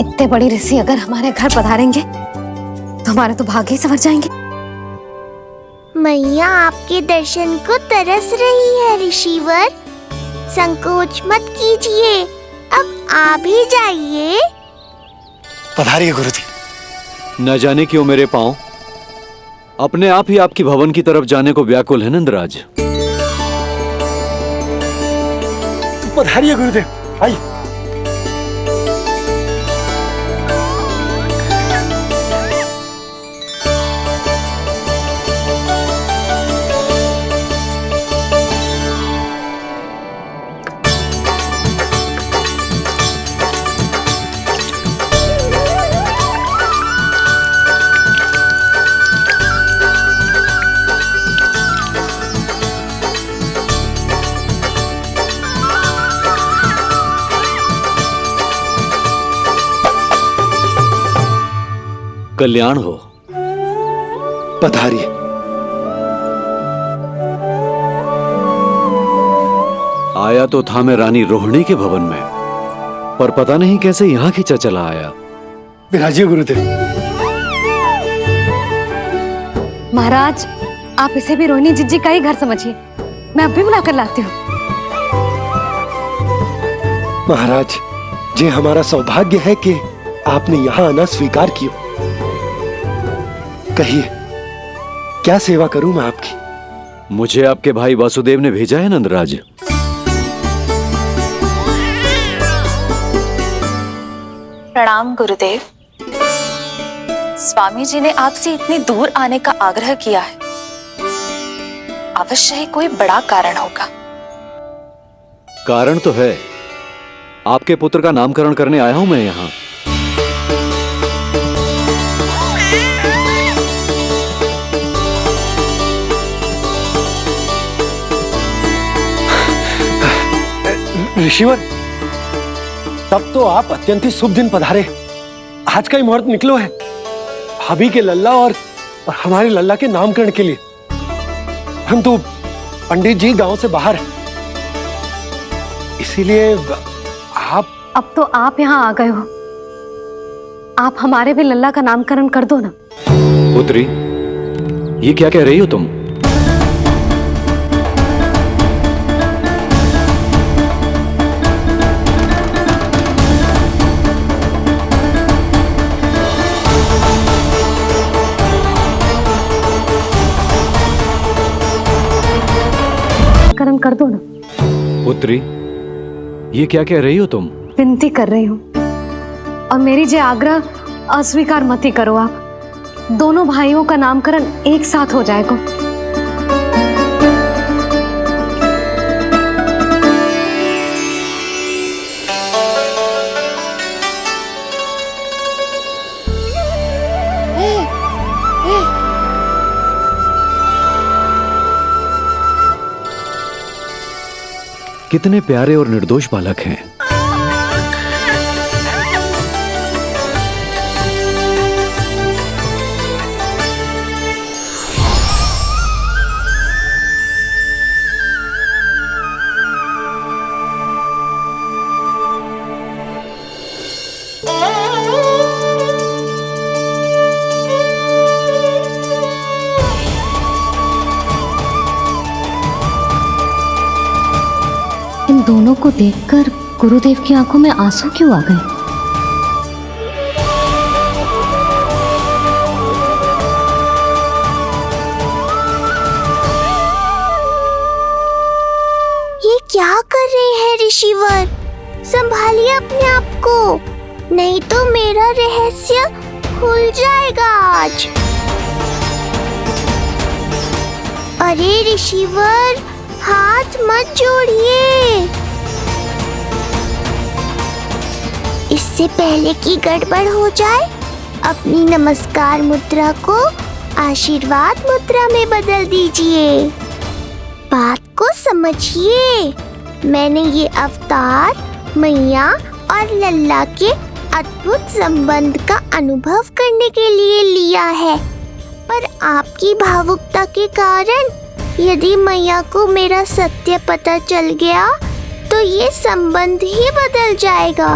इतने बड़ी ऋषि अगर हमारे घर पधारेंगे तो हमारे तो भाग्य ही संवर जाएंगे। मैया आपके दर्शन को तरस रही है ऋषिवर, संकोच मत कीजिए, अब आ भी जाइए। पधारिए गुरुदेव। न जाने क्यों मेरे पांव अपने आप ही आपकी भवन की तरफ जाने को व्याकुल है नंदराज। पधारिए गुरुदेव, आइए। कल्याण हो। पधारिए। आया तो था मैं रानी रोहिणी के भवन में, पर पता नहीं कैसे यहाँ खींचा चला आया। विराजिए गुरुदेव। महाराज, आप इसे भी रोहिणी जिज्जी का ही घर समझिए, मैं अब भी बुलाकर लाती हूँ। महाराज, ये हमारा सौभाग्य है कि आपने यहाँ आना स्वीकार किया। कहिए, क्या सेवा करूं मैं आपकी? मुझे आपके भाई वासुदेव ने भेजा है नंदराज। प्रणाम गुरुदेव। स्वामी जी ने आपसे इतनी दूर आने का आग्रह किया है, अवश्य ही कोई बड़ा कारण होगा। कारण तो है, आपके पुत्र का नामकरण करने आया हूं मैं यहाँ। ऋषिवर, तब तो आप अत्यंत ही शुभ दिन पधारे। आज का ही मुहूर्त निकलो है भाभी के लल्ला और हमारे लल्ला के नामकरण के लिए। हम तो पंडित जी गांव से बाहर हैं, इसीलिए आप। अब तो आप यहाँ आ गए हो, आप हमारे भी लल्ला का नामकरण कर दो ना। पुत्री, ये क्या कह रही हो तुम? नामकरण कर दो ना। पुत्री, ये क्या कह रही हो तुम? विनती कर रही हूँ, और मेरी जे आग्रह अस्वीकार मत ही करो। आप दोनों भाइयों का नामकरण एक साथ हो जाएगा। कितने प्यारे और निर्दोष बालक हैं। इन दोनों को देखकर गुरुदेव की आंखों में आंसू क्यों आ गए? ये क्या कर रहे हैं ऋषिवर? संभालिए अपने आप को, नहीं तो मेरा रहस्य खुल जाएगा आज। अरे ऋषिवर, हाथ मत जोड़िए। इससे पहले कि गड़बड़ हो जाए, अपनी नमस्कार मुद्रा को आशीर्वाद मुद्रा में बदल दीजिए। बात को समझिए, मैंने ये अवतार मैया और लल्ला के अद्भुत संबंध का अनुभव करने के लिए लिया है, पर आपकी भावुकता के कारण यदि मैया को मेरा सत्य पता चल गया तो ये संबंध ही बदल जाएगा।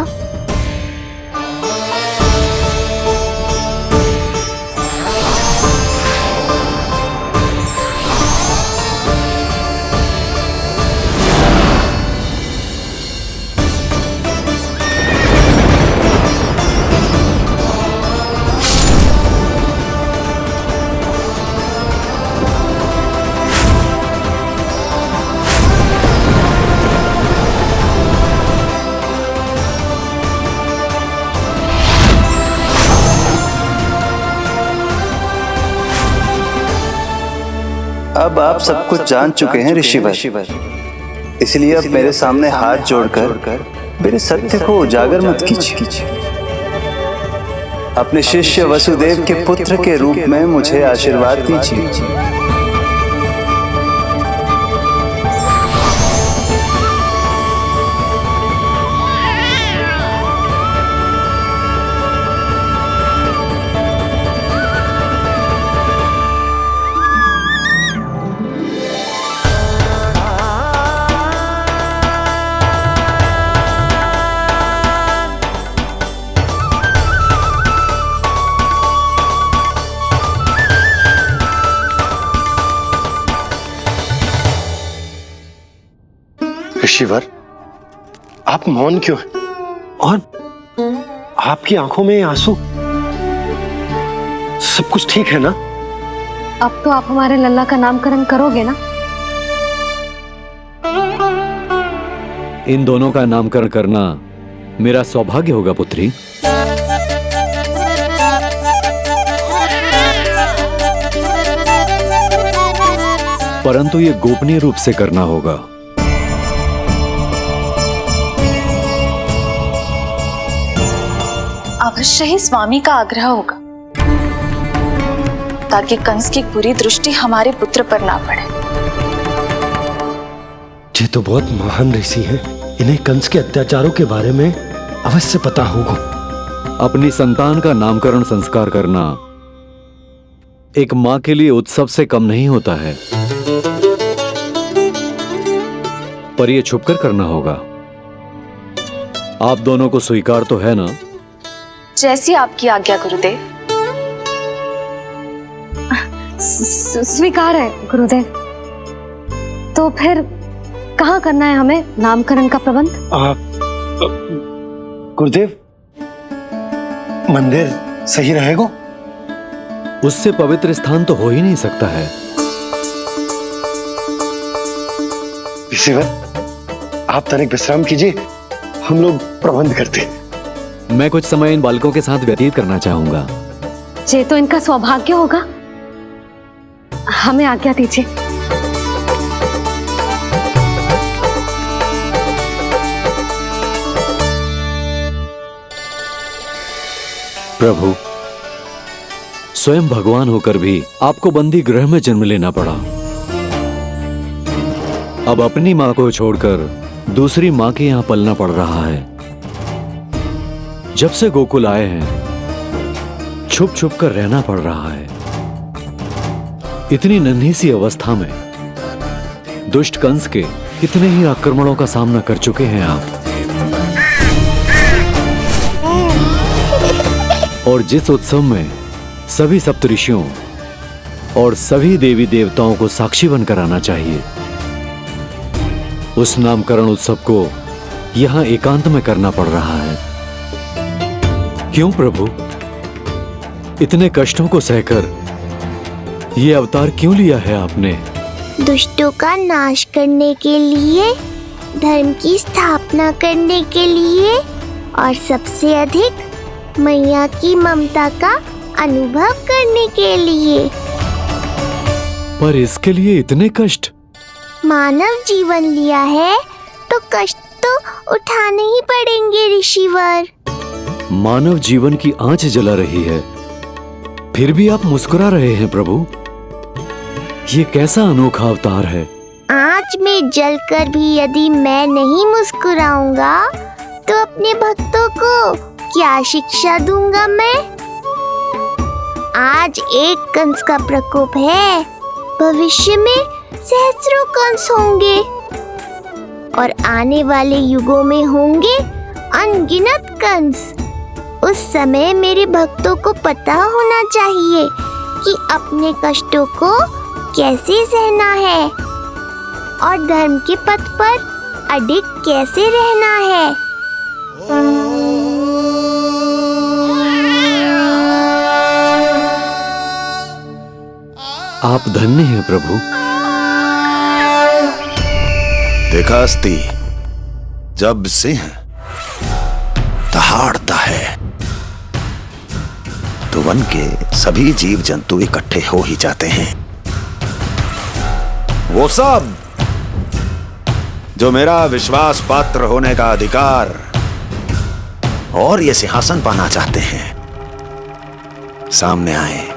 अब आप सब कुछ जान चुके हैं ऋषिवर, इसलिए अब मेरे सामने हाथ जोड़कर मेरे सत्य को उजागर मत कीजिए। अपने शिष्य वसुदेव के पुत्र के रूप में मुझे आशीर्वाद दीजिए। ऋषिवर, आप मौन क्यों हैं? और आपकी आंखों में आंसू? सब कुछ ठीक है ना? अब तो आप हमारे लल्ला का नामकरण करोगे ना? इन दोनों का नामकरण करना मेरा सौभाग्य होगा पुत्री। परंतु ये गोपनीय रूप से करना होगा। अवश्य ही स्वामी का आग्रह होगा, ताकि कंस की बुरी दृष्टि हमारे पुत्र पर ना पड़े। ये तो बहुत महान ऋषि हैं, इन्हें कंस के अत्याचारों के बारे में अवश्य पता होगा। अपनी संतान का नामकरण संस्कार करना एक मां के लिए उत्सव से कम नहीं होता है, पर यह छुपकर करना होगा। आप दोनों को स्वीकार तो है ना? जैसी आपकी आज्ञा गुरुदेव। स्वीकार है गुरुदेव। तो फिर कहाँ करना है हमें नामकरण का प्रबंध? गुरुदेव, मंदिर सही रहेगा? उससे पवित्र स्थान तो हो ही नहीं सकता है। ऋषिवर, आप तनिक विश्राम कीजिए, हम लोग प्रबंध करते हैं। मैं कुछ समय इन बालकों के साथ व्यतीत करना चाहूंगा। ये तो इनका सौभाग्य होगा। हमें आज्ञा दीजिए। प्रभु, स्वयं भगवान होकर भी आपको बंदी गृह में जन्म लेना पड़ा। अब अपनी मां को छोड़कर दूसरी मां के यहां पलना पड़ रहा है। जब से गोकुल आए हैं छुप छुप कर रहना पड़ रहा है। इतनी नन्ही सी अवस्था में दुष्ट कंस के कितने ही आक्रमणों का सामना कर चुके हैं आप। और जिस उत्सव में सभी सप्तऋषियों और सभी देवी देवताओं को साक्षी बनकर आना चाहिए, उस नामकरण उत्सव को यहां एकांत में करना पड़ रहा है। क्यों प्रभु, इतने कष्टों को सहकर ये अवतार क्यों लिया है आपने? दुष्टों का नाश करने के लिए, धर्म की स्थापना करने के लिए और सबसे अधिक मैया की ममता का अनुभव करने के लिए। पर इसके लिए इतने कष्ट? मानव जीवन लिया है तो कष्ट तो उठाने ही पड़ेंगे ऋषिवर। मानव जीवन की आंच जला रही है, फिर भी आप मुस्कुरा रहे हैं प्रभु। ये कैसा अनोखा अवतार है। आंच में जलकर भी यदि मैं नहीं मुस्कुराऊंगा तो अपने भक्तों को क्या शिक्षा दूंगा मैं? आज एक कंस का प्रकोप है, भविष्य में सहस्रों कंस होंगे और आने वाले युगों में होंगे अनगिनत कंस। उस समय मेरे भक्तों को पता होना चाहिए कि अपने कष्टों को कैसे सहना है और धर्म के पथ पर अडिग कैसे रहना है। आप धन्य हैं प्रभु। देखा अस्ति, जब सिंह दहाड़ता है तो वन के सभी जीव जंतु इकट्ठे हो ही जाते हैं। वो सब जो मेरा विश्वास पात्र होने का अधिकार और ये सिंहासन पाना चाहते हैं, सामने आए।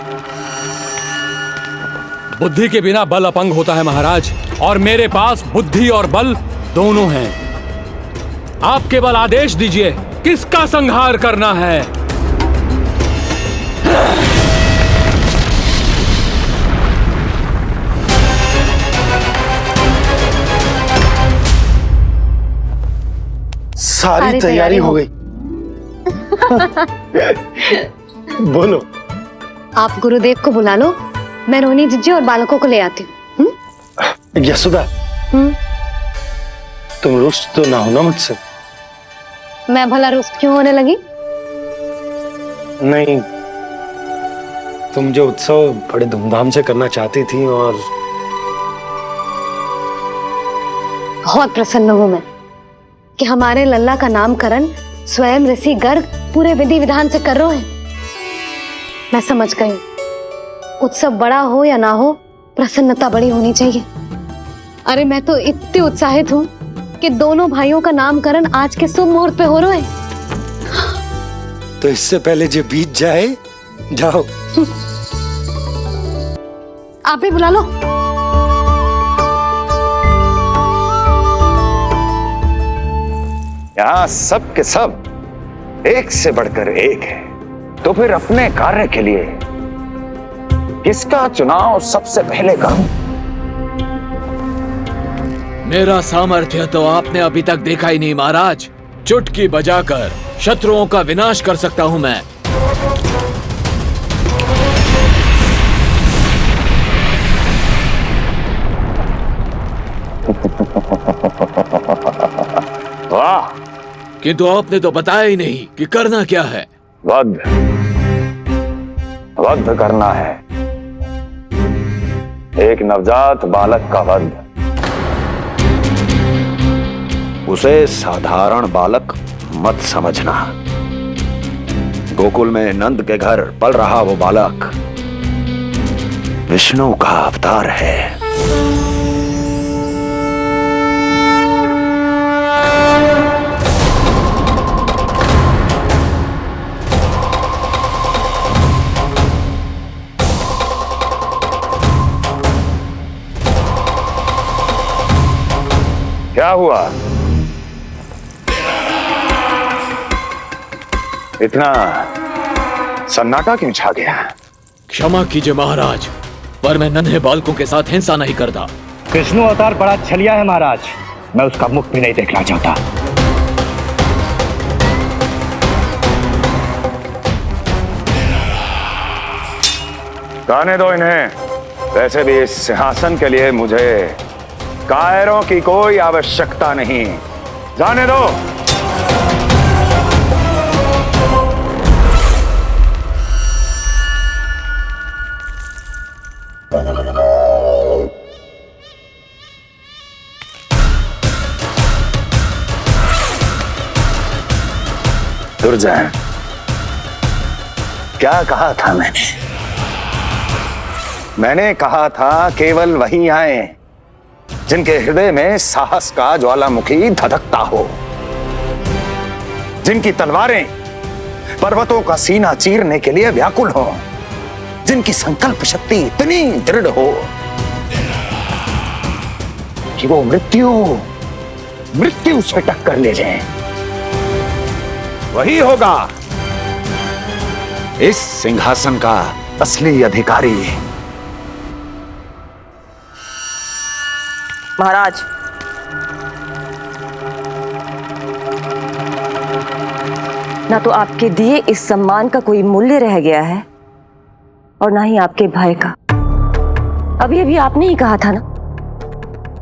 बुद्धि के बिना बल अपंग होता है महाराज, और मेरे पास बुद्धि और बल दोनों हैं। आप केवल आदेश दीजिए किसका संहार करना है। सारी तैयारी हो गई। बोलो। आप गुरुदेव को बुला लो, मैं रोहिणी जिज्जी और बालकों को ले आती हूँ। यशोदा, तुम रुष्ट तो ना हो ना मुझसे? मैं भला रुष्ट क्यों होने लगी? नहीं, तुम जो उत्सव बड़े धूमधाम से करना चाहती थी और बहुत प्रसन्न हूँ मैं कि हमारे लल्ला का नामकरण स्वयं ऋषि गर्ग पूरे विधि विधान से कर रहे हैं। मैं समझ गई, उत्सव बड़ा हो या ना हो, प्रसन्नता बड़ी होनी चाहिए। अरे मैं तो इतनी उत्साहित हूँ कि दोनों भाइयों का नामकरण आज के शुभ मुहूर्त पे हो रहा है। तो इससे पहले जो बीत जाए, जाओ। आप भी बुला लो। यहाँ सब के सब एक से बढ़कर एक है, तो फिर अपने कार्य के लिए किसका चुनाव सबसे पहले करूं? मेरा सामर्थ्य तो आपने अभी तक देखा ही नहीं महाराज। चुटकी बजाकर शत्रुओं का विनाश कर सकता हूं मैं। वाह! किंतु आपने तो बताया ही नहीं कि करना क्या है। वध करना है, एक नवजात बालक का वध। उसे साधारण बालक मत समझना। गोकुल में नंद के घर पल रहा वो बालक विष्णु का अवतार है। क्या हुआ? इतना सन्नाटा क्यों छा गया? क्षमा कीजिए महाराज, पर मैं नन्हे बालकों के साथ हिंसा नहीं करता। विष्णु अवतार बड़ा छलिया है महाराज, मैं उसका मुख भी नहीं देखना चाहता। जाने दो इन्हें। वैसे भी इस सिंहासन के लिए मुझे कायरों की कोई आवश्यकता नहीं। जाने दो। दुर्जय, क्या कहा था मैंने कहा था केवल वही आए जिनके हृदय में साहस का ज्वालामुखी धधकता हो, जिनकी तलवारें पर्वतों का सीना चीरने के लिए व्याकुल हो, जिनकी संकल्प शक्ति इतनी दृढ़ हो कि वो मृत्यु से टक्कर ले जाएं। वही होगा इस सिंहासन का असली अधिकारी। महाराज, ना तो आपके दिए इस सम्मान का कोई मूल्य रह गया है और ना ही आपके भय का। अभी अभी आपने ही कहा था ना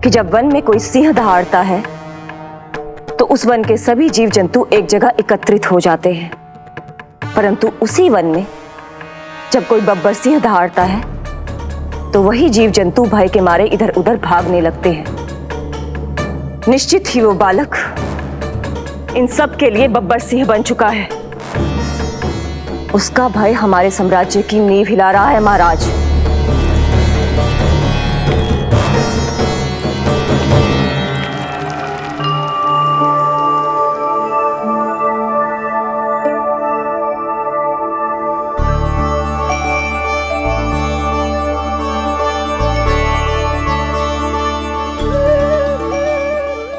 कि जब वन में कोई सिंह दहाड़ता है तो उस वन के सभी जीव जंतु एक जगह एकत्रित हो जाते हैं, परंतु उसी वन में जब कोई बब्बर सिंह दहाड़ता है तो वही जीव जंतु भय के मारे इधर उधर भागने लगते हैं। निश्चित ही वो बालक इन सब के लिए बब्बर सिंह बन चुका है। उसका भय हमारे साम्राज्य की नींव हिला रहा है महाराज।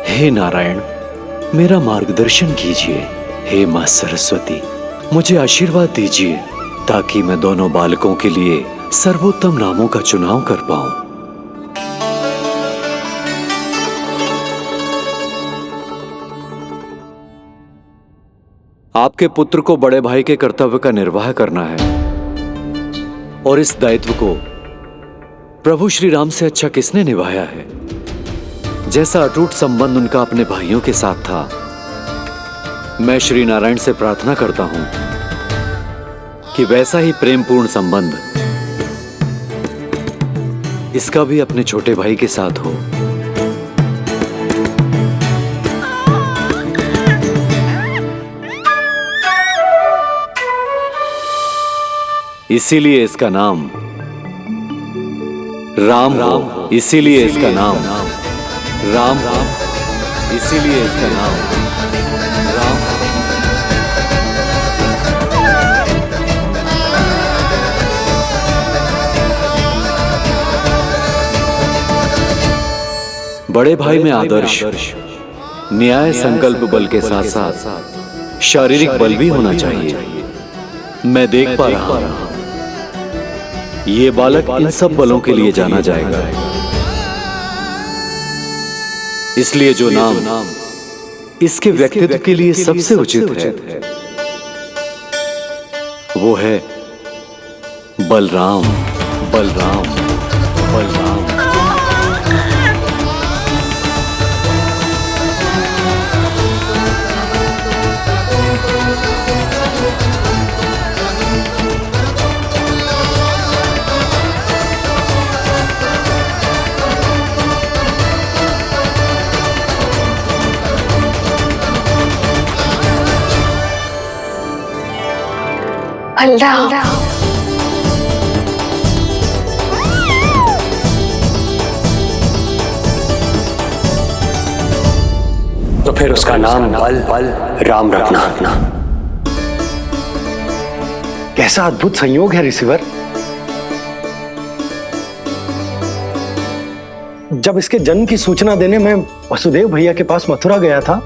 हे नारायण, मेरा मार्गदर्शन कीजिए। हे मां सरस्वती, मुझे आशीर्वाद दीजिए ताकि मैं दोनों बालकों के लिए सर्वोत्तम नामों का चुनाव कर पाऊं। आपके पुत्र को बड़े भाई के कर्तव्य का निर्वाह करना है और इस दायित्व को प्रभु श्री राम से अच्छा किसने निभाया है? जैसा अटूट संबंध उनका अपने भाइयों के साथ था, मैं श्री नारायण से प्रार्थना करता हूं कि वैसा ही प्रेमपूर्ण संबंध इसका भी अपने छोटे भाई के साथ हो। इसीलिए इसका नाम राम हो। इसीलिए इसका नाम राम, इसीलिए इसका नाम राम। बड़े भाई में आदर्श, न्याय, संकल्प बल के साथ साथ शारीरिक बल भी होना चाहिए। मैं देख पा रहा हूं ये बालक इन सब बलों के लिए जाना जाएगा। इसलिए जो नाम इसके व्यक्तित्व के लिए सबसे उचित है वो है बलराम। बलराम, बलराम। बलराम। तो फिर उसका नाम बल राम रखना। कैसा अद्भुत संयोग है रिसीवर। जब इसके जन्म की सूचना देने मैं वसुदेव भैया के पास मथुरा गया था,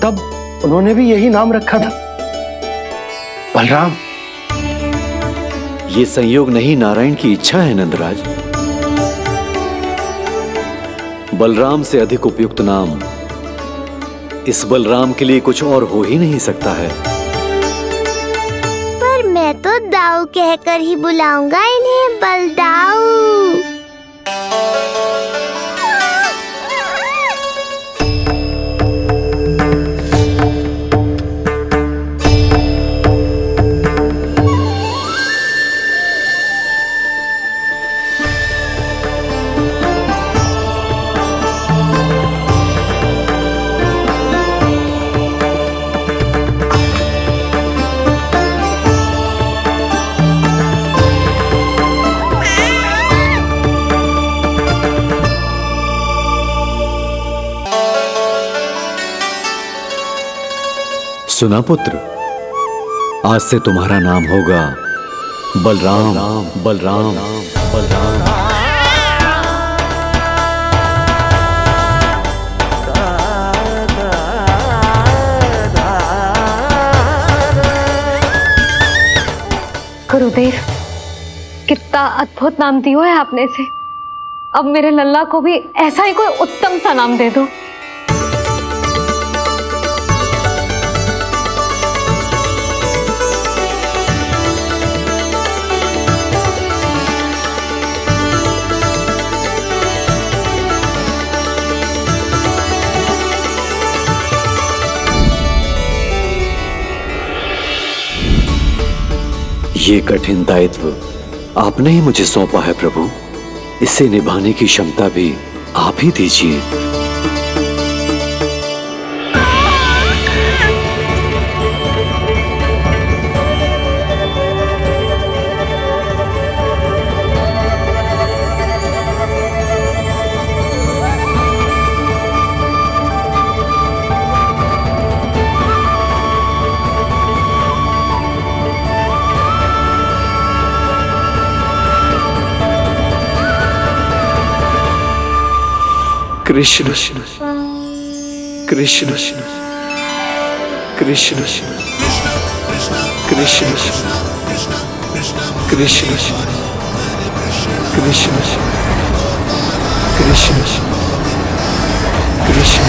तब उन्होंने भी यही नाम रखा था, बलराम। ये संयोग नहीं, नारायण की इच्छा है नंदराज। बलराम से अधिक उपयुक्त नाम इस बलराम के लिए कुछ और हो ही नहीं सकता है। पर मैं तो दाऊ कहकर ही बुलाऊंगा इन्हें, बलदाऊ। सुना पुत्र, आज से तुम्हारा नाम होगा बलराम। बलराम, बलराम। गुरुदेव, कितना अद्भुत नाम दिया है आपने इसे। अब मेरे लल्ला को भी ऐसा ही कोई उत्तम सा नाम दे दो। ये कठिन दायित्व आपने ही मुझे सौंपा है प्रभु, इसे निभाने की क्षमता भी आप ही दीजिए। कृष्ण कृष्ण कृष्ण कृष्ण कृष्ण कृष्ण कृष्ण कृष्ण।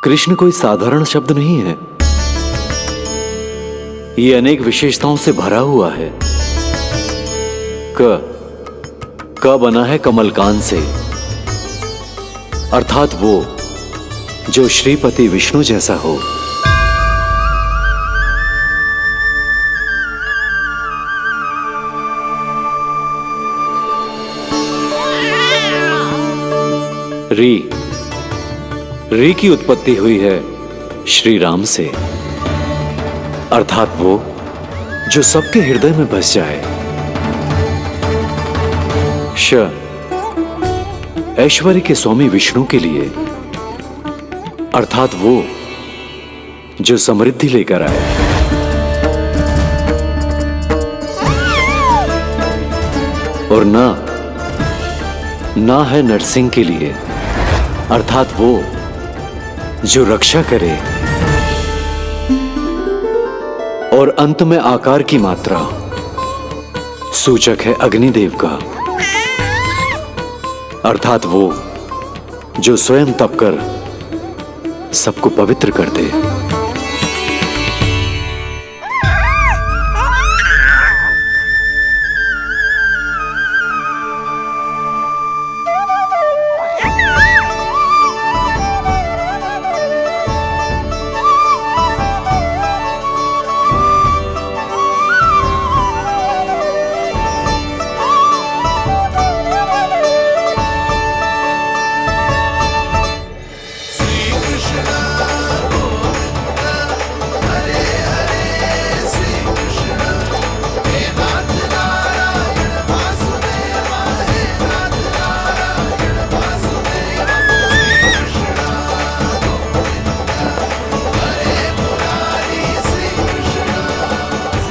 कृष्ण कोई साधारण शब्द नहीं है, ये अनेक विशेषताओं से भरा हुआ है। क बना है कमलकांत से, अर्थात वो जो श्रीपति विष्णु जैसा हो। री की उत्पत्ति हुई है श्री राम से, अर्थात वो जो सबके हृदय में बस जाए। श ऐश्वर्य के स्वामी विष्णु के लिए, अर्थात वो जो समृद्धि लेकर आए। और ना है नरसिंह के लिए, अर्थात वो जो रक्षा करे। और अंत में आकार की मात्रा सूचक है अग्निदेव का, अर्थात वो जो स्वयं तप कर सबको पवित्र कर दे।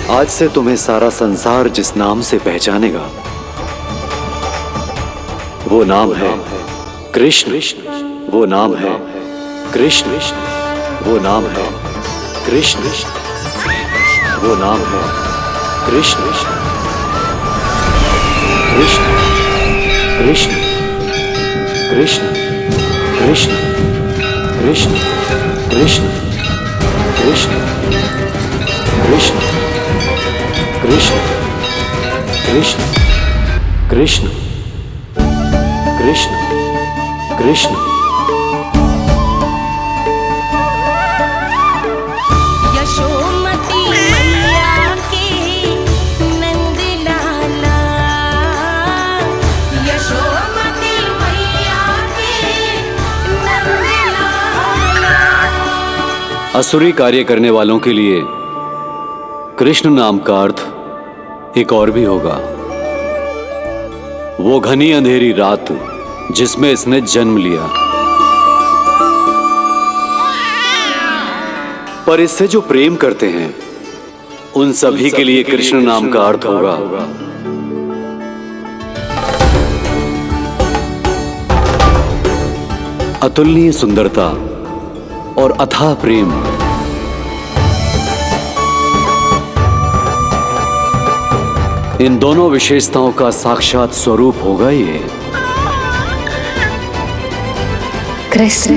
आज से तुम्हें सारा संसार जिस नाम से पहचानेगा वो नाम है कृष्ण। वो नाम है कृष्ण। वो नाम है कृष्ण। वो नाम है कृष्ण। कृष्ण कृष्ण कृष्ण कृष्ण कृष्ण कृष्ण कृष्ण कृष्ण कृष्ण कृष्ण कृष्ण कृष्ण कृष्ण। यशोमती मैया के नंद लाला, यशोमती मैया के नंद लाला। असुरी कार्य करने वालों के लिए कृष्ण नाम का अर्थ एक और भी होगा। वो घनी अंधेरी रात जिसमें इसने जन्म लिया, पर इससे जो प्रेम करते हैं उन सभी के लिए कृष्ण नाम का अर्थ होगा अतुलनीय सुंदरता और अथाह प्रेम। इन दोनों विशेषताओं का साक्षात स्वरूप होगा ये कृष्ण।